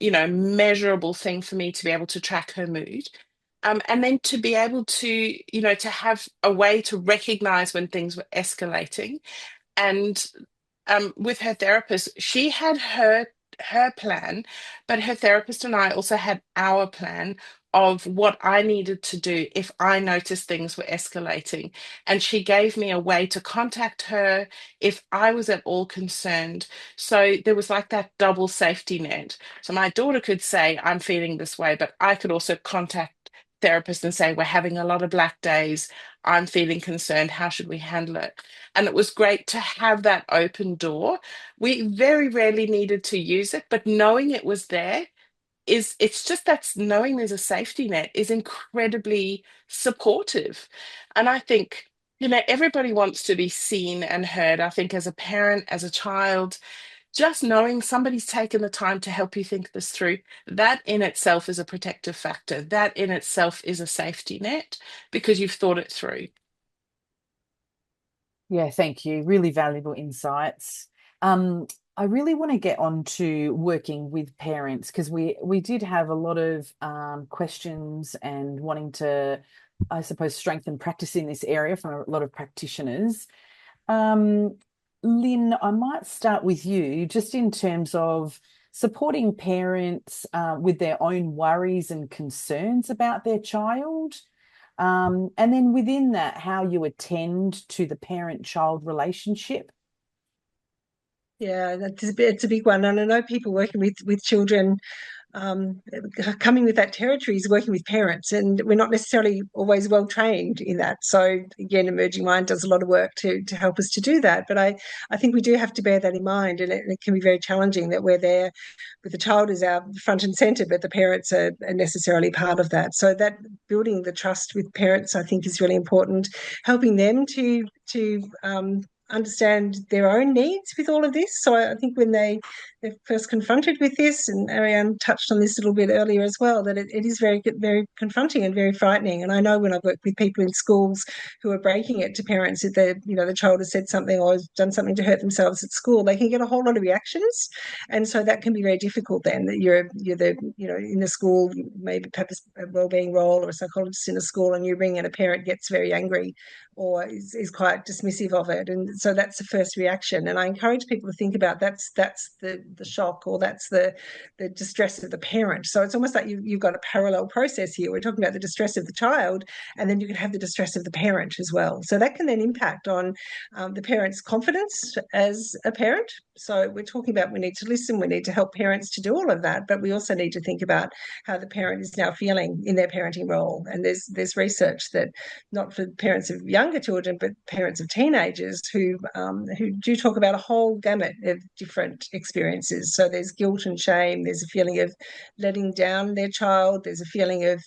measurable thing for me to be able to track her mood. And then to be able to, to have a way to recognize when things were escalating. And with her therapist, she had her plan, but her therapist and I also had our plan of what I needed to do if I noticed things were escalating. And she gave me a way to contact her if I was at all concerned. So there was like that double safety net. So my daughter could say, I'm feeling this way, but I could also contact therapist and say, we're having a lot of black days. I'm feeling concerned. How should we handle it? And it was great to have that open door. We very rarely needed to use it, but knowing it was there it's just that's knowing there's a safety net is incredibly supportive. And I think, everybody wants to be seen and heard. I think as a parent, as a child, just knowing somebody's taken the time to help you think this through, that in itself is a protective factor. That in itself is a safety net because you've thought it through. Yeah, thank you. Really valuable insights. I really want to get on to working with parents because we did have a lot of questions and wanting to, I suppose, strengthen practice in this area from a lot of practitioners. Lyn, I might start with you just in terms of supporting parents with their own worries and concerns about their child. And then within that, how you attend to the parent-child relationship. Yeah, it's a big one. And I know people working with children coming with that territory is working with parents, and we're not necessarily always well trained in that. So again, Emerging Mind does a lot of work to help us to do that. But I think we do have to bear that in mind, and it can be very challenging that we're there with the child as our front and centre, but the parents are necessarily part of that. So that building the trust with parents, I think, is really important. Helping them to understand their own needs with all of this. So I think when they're first confronted with this, and Arianne touched on this a little bit earlier as well, that it is very, very confronting and very frightening. And I know when I've worked with people in schools who are breaking it to parents, if the child has said something or has done something to hurt themselves at school, they can get a whole lot of reactions, and so that can be very difficult. Then that you're the in the school, maybe perhaps a wellbeing role or a psychologist in a school, and you bring in a parent gets very angry or is quite dismissive of it, and so that's the first reaction. And I encourage people to think about that's the shock, or that's the distress of the parent. So it's almost like you've got a parallel process here. We're talking about the distress of the child, and then you can have the distress of the parent as well. So that can then impact on the parent's confidence as a parent. So we're talking about we need to listen, we need to help parents to do all of that, but we also need to think about how the parent is now feeling in their parenting role. And there's research that, not for parents of younger children, but parents of teenagers who do talk about a whole gamut of different experiences. So there's guilt and shame, there's a feeling of letting down their child, there's a feeling of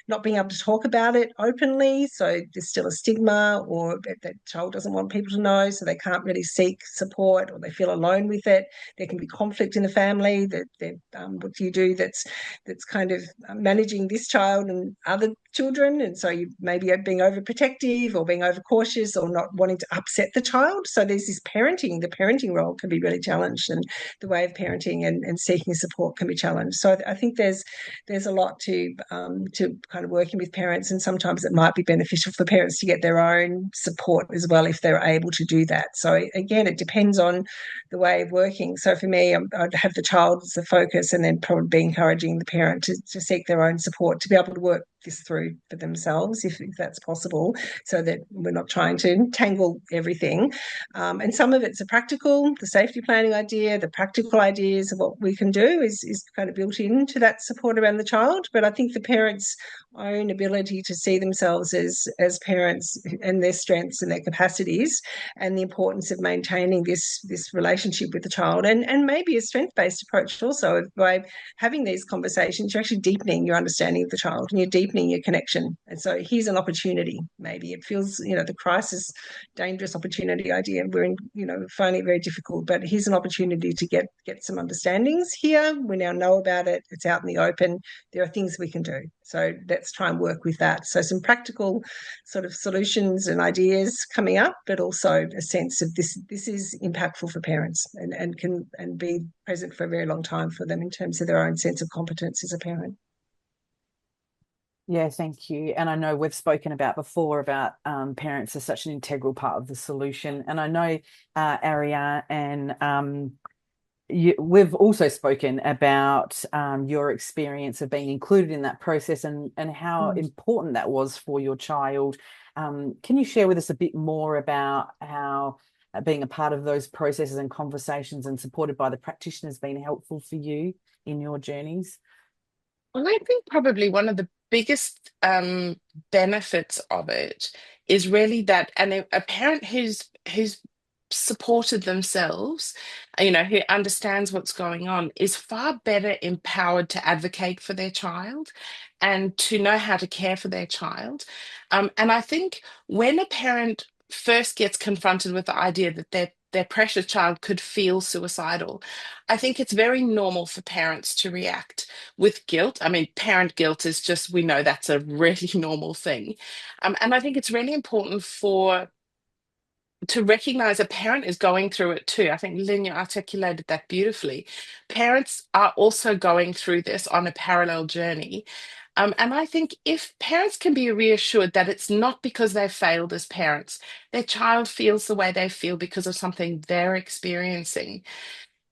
not being able to talk about it openly. So there's still a stigma, or that child doesn't want people to know, so they can't really seek support, or they feel alone with it. There can be conflict in the family. What do you do that's kind of managing this child and other children? And so you maybe are being overprotective or being overcautious or not wanting to upset the child. So there's this parenting. The parenting role can be really challenged, and the way of parenting and seeking support can be challenged. So I think there's a lot to kind of working with parents, and sometimes it might be beneficial for parents to get their own support as well if they're able to do that. So again, it depends on the way of working. So for me, I'd have the child as the focus, and then probably be encouraging the parent to seek their own support to be able to work this through for themselves if that's possible, so that we're not trying to tangle everything. And some of it's a practical, the safety planning idea, the practical ideas of what we can do is kind of built into that support around the child. But I think the parents' own ability to see themselves as parents and their strengths and their capacities, and the importance of maintaining this relationship with the child, and maybe a strength-based approach also. By having these conversations, you're actually deepening your understanding of the child, and you're deepening your connection. And so here's an opportunity. Maybe it feels, the crisis, dangerous opportunity idea, we're finding it very difficult, but here's an opportunity to get some understandings here. We now know about it. It's out in the open. There are things we can do. So let's try and work with that. So some practical sort of solutions and ideas coming up, but also a sense of this is impactful for parents, and can be present for a very long time for them in terms of their own sense of competence as a parent. Yeah, thank you. And I know we've spoken about before about parents are such an integral part of the solution. And I know, Arianne, and we've also spoken about your experience of being included in that process, and how important that was for your child. Can you share with us a bit more about how being a part of those processes and conversations and supported by the practitioner has been helpful for you in your journeys? Well, I think probably one of the biggest benefits of it is really that, and a parent who's supported themselves, who understands what's going on, is far better empowered to advocate for their child and to know how to care for their child. And I think when a parent first gets confronted with the idea that their precious child could feel suicidal, I think it's very normal for parents to react with guilt. I mean, parent guilt is just, we know that's a really normal thing. And I think it's really important to recognize a parent is going through it too. I think Lyn articulated that beautifully. Parents are also going through this on a parallel journey. And I think if parents can be reassured that it's not because they've failed as parents, their child feels the way they feel because of something they're experiencing,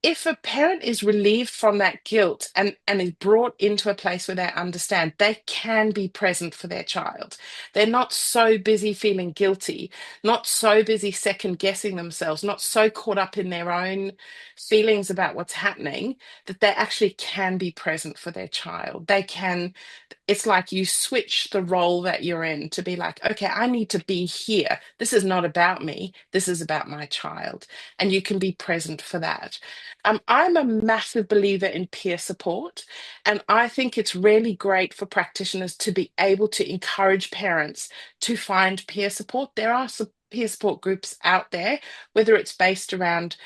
if a parent is relieved from that guilt and is brought into a place where they understand they can be present for their child, they're not so busy feeling guilty, not so busy second guessing themselves, not so caught up in their own feelings about what's happening, that they actually can be present for their child. They can, it's like you switch the role that you're in to be like, okay, I need to be here. This is not about me. This is about my child. And you can be present for that. I'm a massive believer in peer support. And I think it's really great for practitioners to be able to encourage parents to find peer support. There are some peer support groups out there, whether it's based around,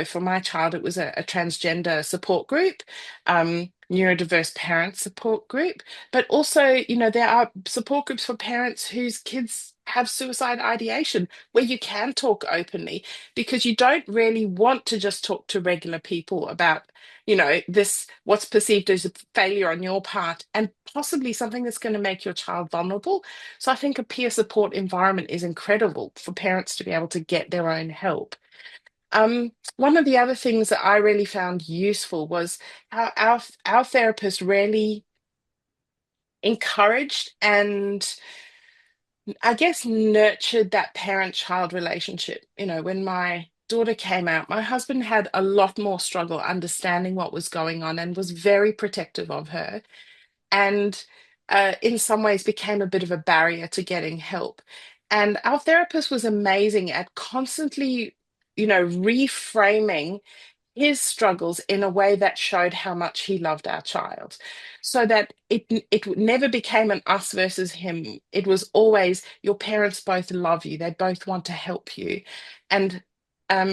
for my child, it was a transgender support group, neurodiverse parent support group. But also, there are support groups for parents whose kids have suicide ideation where you can talk openly because you don't really want to just talk to regular people about, this, what's perceived as a failure on your part and possibly something that's going to make your child vulnerable. So I think a peer support environment is incredible for parents to be able to get their own help. One of the other things that I really found useful was how our therapist really encouraged and I guess nurtured that parent-child relationship. When my daughter came out, my husband had a lot more struggle understanding what was going on and was very protective of her. And in some ways became a bit of a barrier to getting help. And our therapist was amazing at constantly, reframing his struggles in a way that showed how much he loved our child, so that it never became an us versus him. It was always, your parents both love you, they both want to help you, and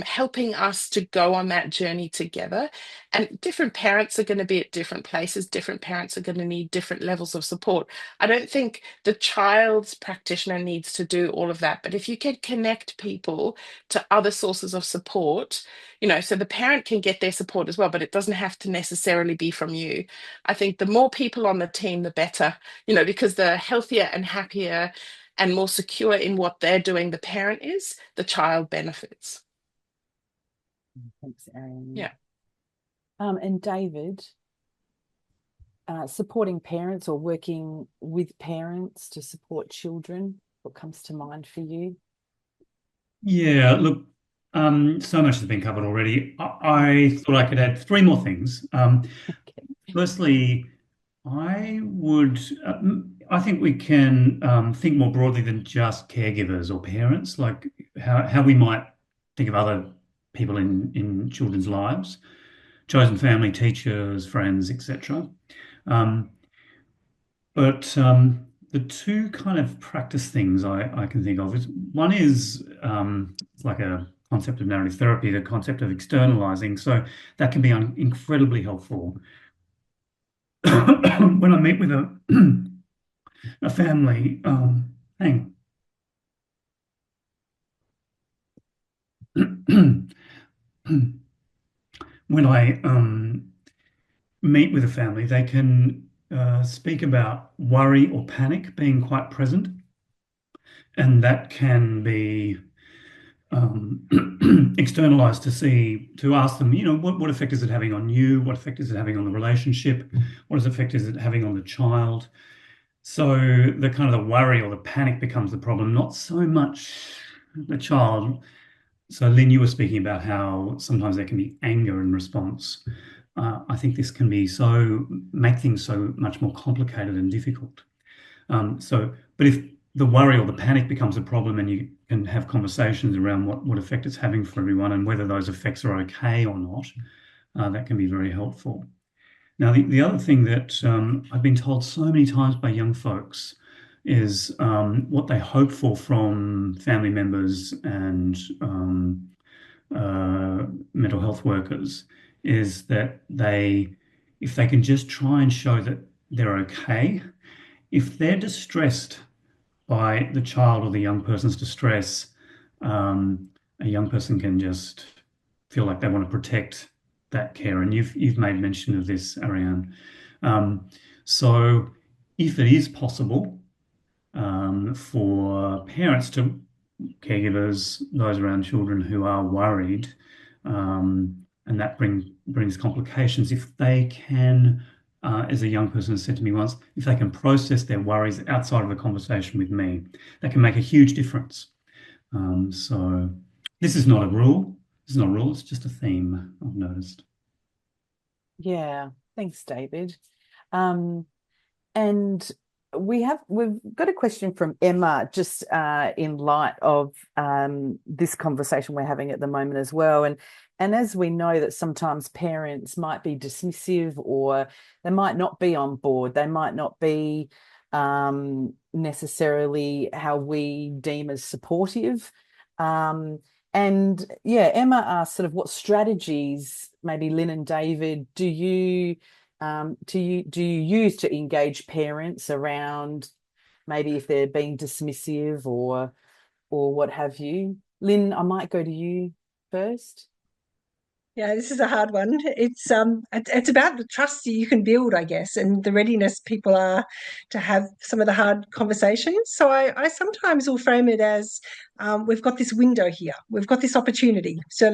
helping us to go on that journey together. And different parents are going to be at different places, different parents are going to need different levels of support. I don't think the child's practitioner needs to do all of that, but if you can connect people to other sources of support, so the parent can get their support as well, but it doesn't have to necessarily be from you. I think the more people on the team, the better, because the healthier and happier and more secure in what they're doing the parent is, the child benefits. Thanks, Arianne. Yeah. And David, supporting parents or working with parents to support children, what comes to mind for you? Yeah, look, so much has been covered already. I thought I could add three more things. Okay. Firstly, I think we can think more broadly than just caregivers or parents, like how we might think of other people in children's lives, chosen family, teachers, friends, etc. But the two kind of practice things I can think of is one is it's like a concept of narrative therapy, the concept of externalizing. So that can be incredibly helpful. When I meet with a family, hang when I meet with a family, they can speak about worry or panic being quite present, and that can be externalized to ask them, what effect is it having on you? What effect is it having on the relationship? What effect is it having on the child? So the kind of the worry or the panic becomes the problem, not so much the child. So Lyn, you were speaking about how sometimes there can be anger in response. I think this can make things so much more complicated and difficult. But if the worry or the panic becomes a problem and you can have conversations around what effect it's having for everyone and whether those effects are okay or not, that can be very helpful. Now, the other thing that I've been told so many times by young folks is what they hope for from family members and mental health workers is that if they can just try and show that they're okay, if they're distressed by the child or the young person's distress, a young person can just feel like they want to protect that care. And you've made mention of this, Arianne. So if it is possible for parents to caregivers, those around children who are worried, and that brings complications. If they can, as a young person said to me once, if they can process their worries outside of a conversation with me, that can make a huge difference. So this is not a rule. It's not a rule. It's just a theme I've noticed. Yeah, thanks, David. And we've got a question from Emma, just in light of this conversation we're having at the moment as well. And as we know that sometimes parents might be dismissive, or they might not be on board, they might not be necessarily how we deem as supportive. And yeah, Emma asked sort of what strategies, maybe Lyn and David, do you use to engage parents around maybe if they're being dismissive or what have you? Lyn, I might go to you first. Yeah, this is a hard one. It's about the trust you can build, I guess, and the readiness people are to have some of the hard conversations. So I sometimes will frame it as we've got this window here, we've got this opportunity, so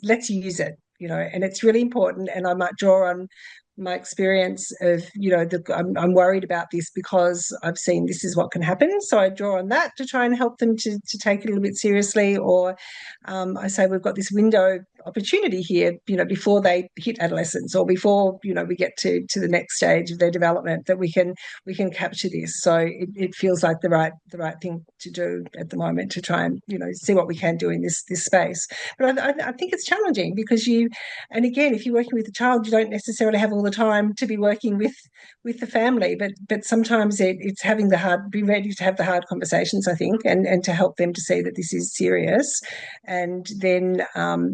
let's use it, and it's really important. And I might draw on my experience of, I'm worried about this because I've seen this is what can happen. So I draw on that to try and help them to take it a little bit seriously. Or I say we've got this window opportunity here, before they hit adolescence or before, we get to the next stage of their development, that we can capture this. So it feels like the right thing to do at the moment, to try and, see what we can do in this space. But I think it's challenging because and again, if you're working with a child, you don't necessarily have all the time to be working with the family, but sometimes it's be ready to have the hard conversations, I think, and to help them to see that this is serious. And then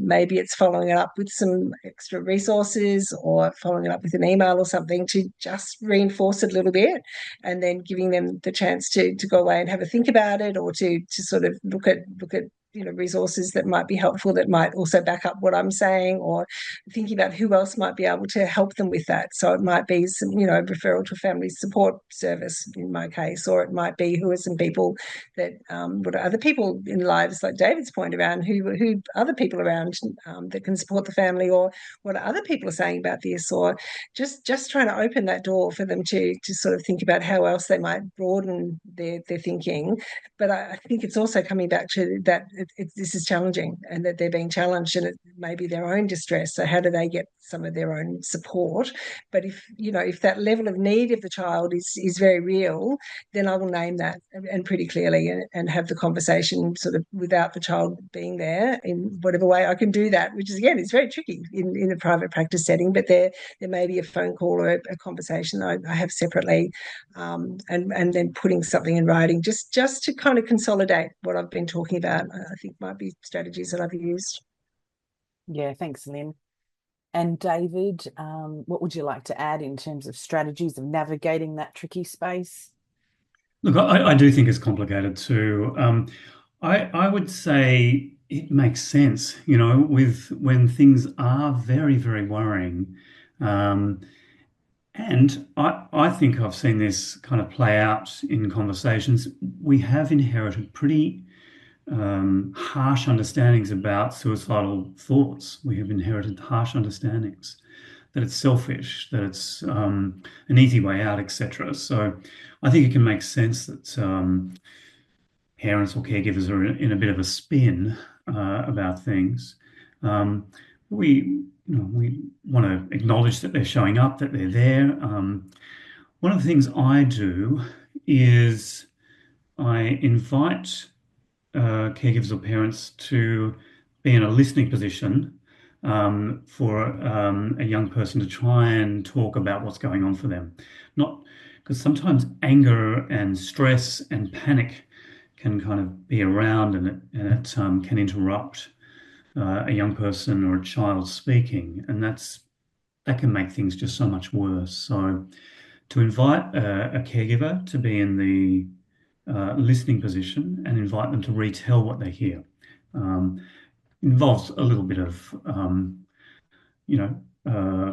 maybe it's following it up with some extra resources, or following it up with an email or something to just reinforce it a little bit, and then giving them the chance to go away and have a think about it, or to sort of look at resources that might be helpful, that might also back up what I'm saying, or thinking about who else might be able to help them with that. So it might be some, referral to a family support service in my case, or it might be who are some people that what are other people in lives, like David's point around who other people around that can support the family, or what other people are saying about this, or just trying to open that door for them to sort of think about how else they might broaden their thinking. But I think it's also coming back to that this is challenging, and that they're being challenged, and it may be their own distress. So how do they get some of their own support? But if that level of need of the child is very real, then I will name that, and pretty clearly, and have the conversation sort of without the child being there in whatever way I can do that, which is, again, it's very tricky in a private practice setting. But there may be a phone call or a conversation I have separately, and then putting something in writing, just to kind of consolidate what I've been talking about, I think might be strategies that I've used. Yeah, thanks, Lyn. And David, what would you like to add in terms of strategies of navigating that tricky space? Look, I do think it's complicated too. I would say it makes sense, with when things are very, very worrying. And I think I've seen this kind of play out in conversations. We have inherited pretty harsh understandings about suicidal thoughts. We have inherited harsh understandings that it's selfish, that it's an easy way out, etc. So I think it can make sense that parents or caregivers are in a bit of a spin about things. We want to acknowledge that they're showing up, that they're there. One of the things I do is I invite caregivers or parents to be in a listening position for a young person to try and talk about what's going on for them. Not because sometimes anger and stress and panic can kind of be around, and it can interrupt a young person or a child speaking, and that can make things just so much worse. So to invite a caregiver to be in the listening position and invite them to retell what they hear involves a little bit of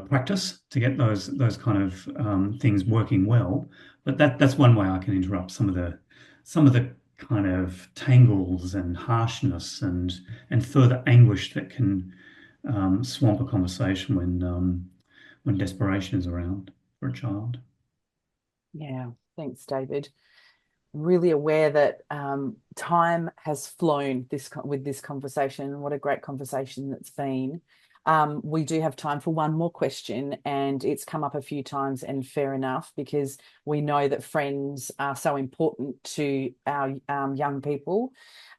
practice to get those kind of things working well. But that's one way I can interrupt some of the kind of tangles and harshness and further anguish that can swamp a conversation when desperation is around for a child. Yeah, thanks, David. Really aware that time has flown with this conversation. What a great conversation that's been. We do have time for one more question, and it's come up a few times, and fair enough, because we know that friends are so important to our young people.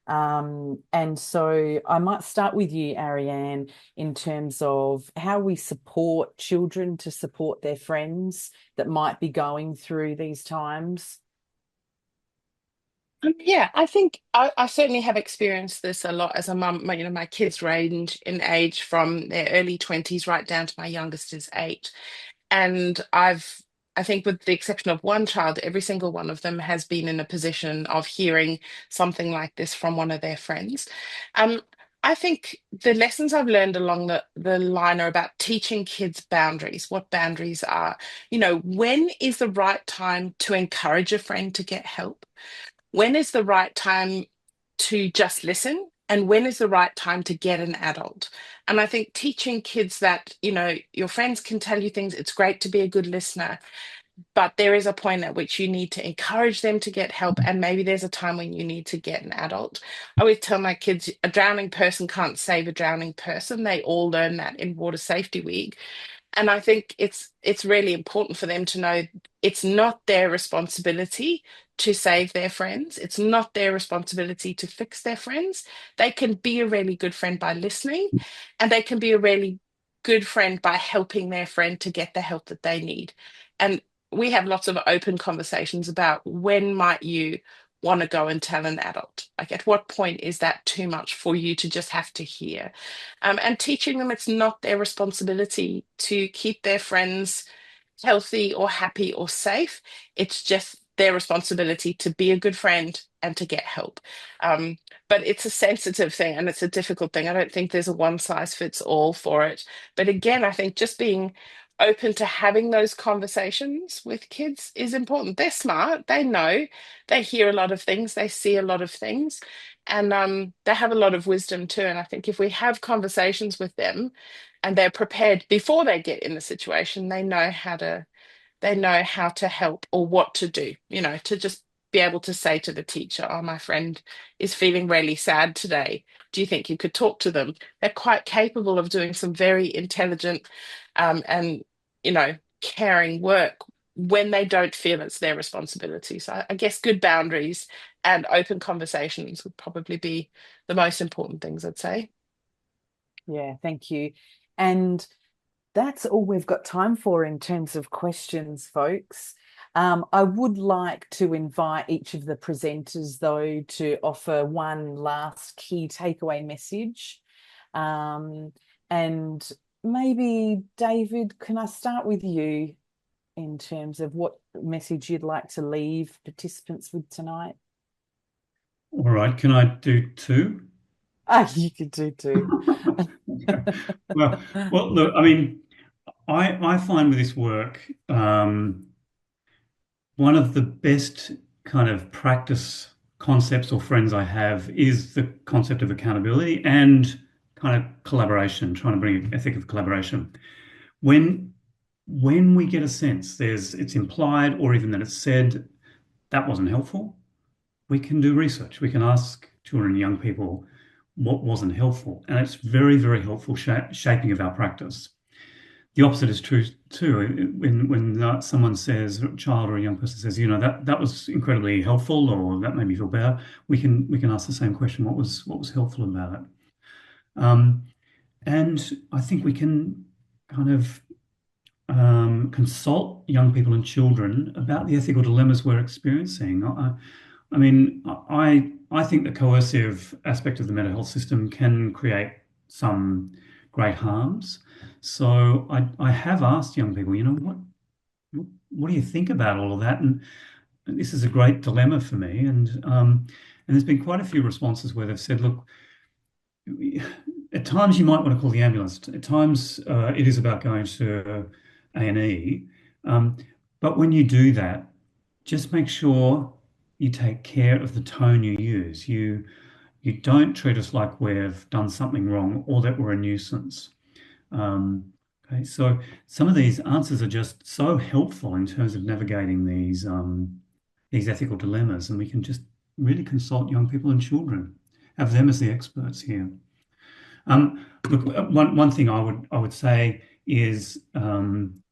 And so I might start with you, Arianne, in terms of how we support children to support their friends that might be going through these times. Yeah, I think I certainly have experienced this a lot as a mum. My kids range in age from their early 20s right down to my youngest is 8. And I think with the exception of one child, every single one of them has been in a position of hearing something like this from one of their friends. Um, I think the lessons I've learned along the line are about teaching kids boundaries, what boundaries are. When is the right time to encourage a friend to get help? When is the right time to just listen? And when is the right time to get an adult? And I think teaching kids that, your friends can tell you things, it's great to be a good listener, but there is a point at which you need to encourage them to get help. And maybe there's a time when you need to get an adult. I always tell my kids a drowning person can't save a drowning person. They all learn that in Water Safety Week. And I think it's really important for them to know it's not their responsibility to save their friends. It's not their responsibility to fix their friends. They can be a really good friend by listening, and they can be a really good friend by helping their friend to get the help that they need. And we have lots of open conversations about when might you want to go and tell an adult? Like, at what point is that too much for you to just have to hear? And teaching them it's not their responsibility to keep their friends healthy or happy or safe. It's just their responsibility to be a good friend and to get help. Um, but it's a sensitive thing and it's a difficult thing. I don't think there's a one size fits all for it. But again, I think just being open to having those conversations with kids is important. They're smart, they know, they hear a lot of things, they see a lot of things, and they have a lot of wisdom too. And I think if we have conversations with them and they're prepared before they get in the situation, they know how to help or what to do, to just be able to say to the teacher, oh, my friend is feeling really sad today. Do you think you could talk to them? They're quite capable of doing some very intelligent and, caring work when they don't feel it's their responsibility. So I guess good boundaries and open conversations would probably be the most important things, I'd say. Yeah, thank you. And that's all we've got time for in terms of questions, folks. I would like to invite each of the presenters, though, to offer one last key takeaway message. And maybe, David, can I start with you in terms of what message you'd like to leave participants with tonight? All right, can I do two? You could do two. Well, look, I mean, I find with this work, one of the best kind of practice concepts or friends I have is the concept of accountability and kind of collaboration, trying to bring an ethic of collaboration. When we get a sense it's implied or even that it's said that wasn't helpful, we can do research. We can ask children and young people what wasn't helpful, and it's very, very helpful shaping of our practice. The opposite is true too. When someone says, a child or a young person says, that was incredibly helpful, or that made me feel better, we can ask the same question: what was helpful about it? And I think we can kind of consult young people and children about the ethical dilemmas we're experiencing. I mean, I think the coercive aspect of the mental health system can create some great harms. So I have asked young people, what do you think about all of that? And this is a great dilemma for me. And there's been quite a few responses where they've said, look, at times you might want to call the ambulance. At times it is about going to A&E. But when you do that, just make sure you take care of the tone you use. You don't treat us like we've done something wrong or that we're a nuisance. Okay, so some of these answers are just so helpful in terms of navigating these ethical dilemmas, and we can just really consult young people and children, have them as the experts here. Look, one thing I would say is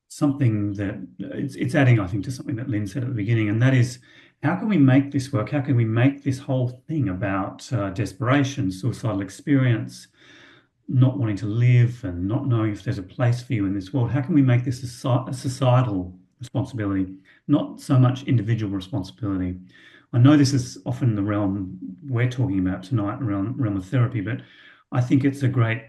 something that it's adding, I think, to something that Lyn said at the beginning, and that is, how can we make this work? How can we make this whole thing about desperation, suicidal experience, not wanting to live and not knowing if there's a place for you in this world? How can we make this a societal responsibility, not so much individual responsibility? I know this is often the realm we're talking about tonight, around realm of therapy, but I think it's a great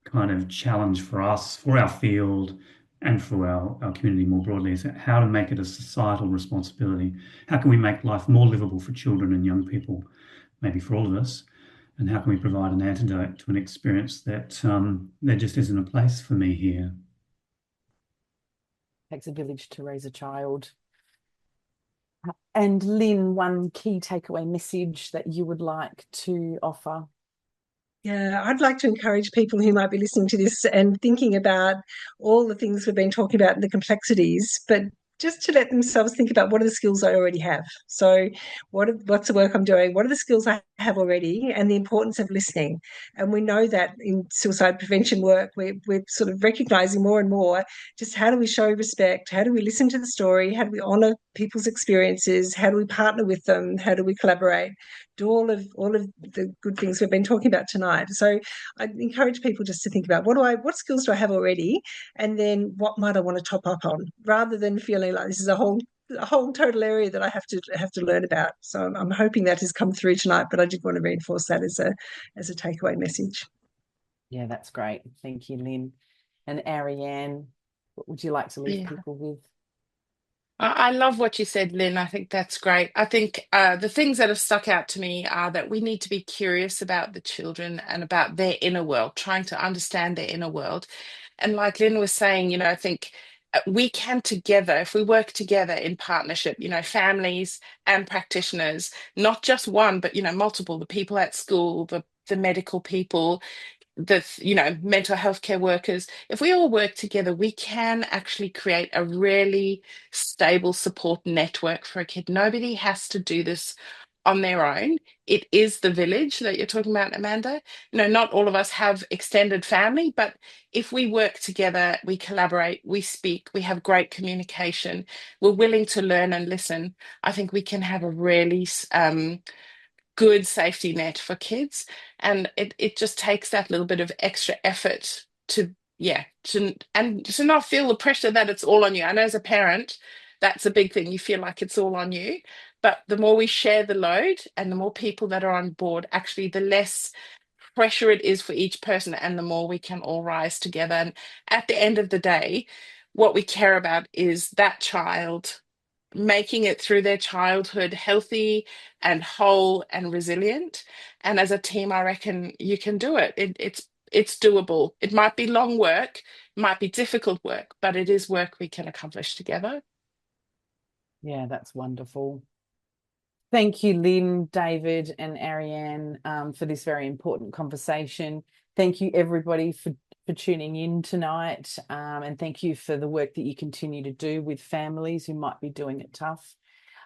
kind of challenge for us, for our field, and for our community more broadly, is how to make it a societal responsibility. How can we make life more livable for children and young people, maybe for all of us? And how can we provide an antidote to an experience that there just isn't a place for me here? Takes a village to raise a child. And Lyn, one key takeaway message that you would like to offer? Yeah, I'd like to encourage people who might be listening to this and thinking about all the things we've been talking about and the complexities, but just to let themselves think about, what are the skills I already have? So what's the work I'm doing? What are the skills I have already? And the importance of listening. And we know that in suicide prevention work, we're sort of recognizing more and more just how do we show respect? How do we listen to the story? How do we honor people's experiences? How do we partner with them? How do we collaborate? Do all of the good things we've been talking about tonight. So I encourage people just to think about, what skills do I have already, and then what might I want to top up on, rather than feeling like this is a whole total area that I have to learn about. So I'm hoping that has come through tonight, but I did want to reinforce that as a takeaway message. Yeah, that's great. Thank you, Lyn. And Arianne, what would you like to leave people with? I love what you said, Lyn. I think that's great. I think the things that have stuck out to me are that we need to be curious about the children and about their inner world, trying to understand their inner world. And like Lyn was saying, I think we can together, if we work together in partnership, families and practitioners, not just one, but, multiple, the people at school, the medical people, the mental health care workers, if we all work together, we can actually create a really stable support network for a kid. Nobody has to do this on their own. It is the village that you're talking about, Amanda. Not all of us have extended family, but if we work together, we collaborate, we speak, we have great communication, we're willing to learn and listen, I think we can have a really good safety net for kids. And it just takes that little bit of extra effort to not feel the pressure that it's all on you. I know as a parent, that's a big thing. You feel like it's all on you. But the more we share the load and the more people that are on board, actually, the less pressure it is for each person and the more we can all rise together. And at the end of the day, what we care about is that child making it through their childhood healthy and whole and resilient. And as a team, I reckon you can do it. It's doable. It might be long work, it might be difficult work, but it is work we can accomplish together. Yeah, that's wonderful. Thank you, Lyn, David, and Arianne, for this very important conversation. Thank you, everybody, for tuning in tonight. And thank you for the work that you continue to do with families who might be doing it tough.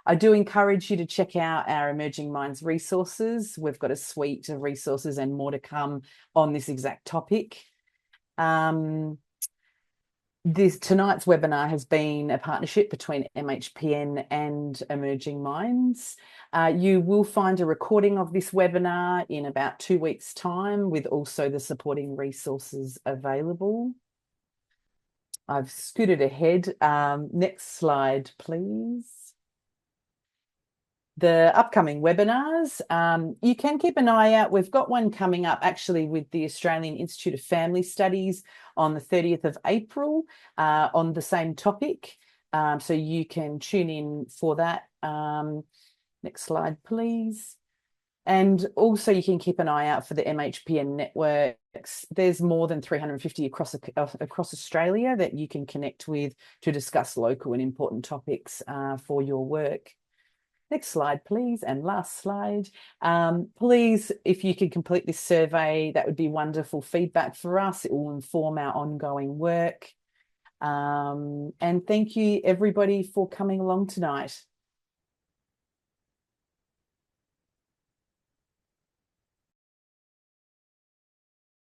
I do encourage you to check out our Emerging Minds resources. We've got a suite of resources and more to come on this exact topic. Tonight's webinar has been a partnership between MHPN and Emerging Minds. You will find a recording of this webinar in about 2 weeks' time, with also the supporting resources available. I've scooted ahead. Next slide, please. The upcoming webinars, you can keep an eye out. We've got one coming up actually with the Australian Institute of Family Studies on the 30th of April on the same topic. So you can tune in for that. Next slide, please. And also you can keep an eye out for the MHPN networks. There's more than 350 across Australia that you can connect with to discuss local and important topics for your work. Next slide, please, and last slide. Please, if you could complete this survey, that would be wonderful feedback for us. It will inform our ongoing work. And thank you, everybody, for coming along tonight.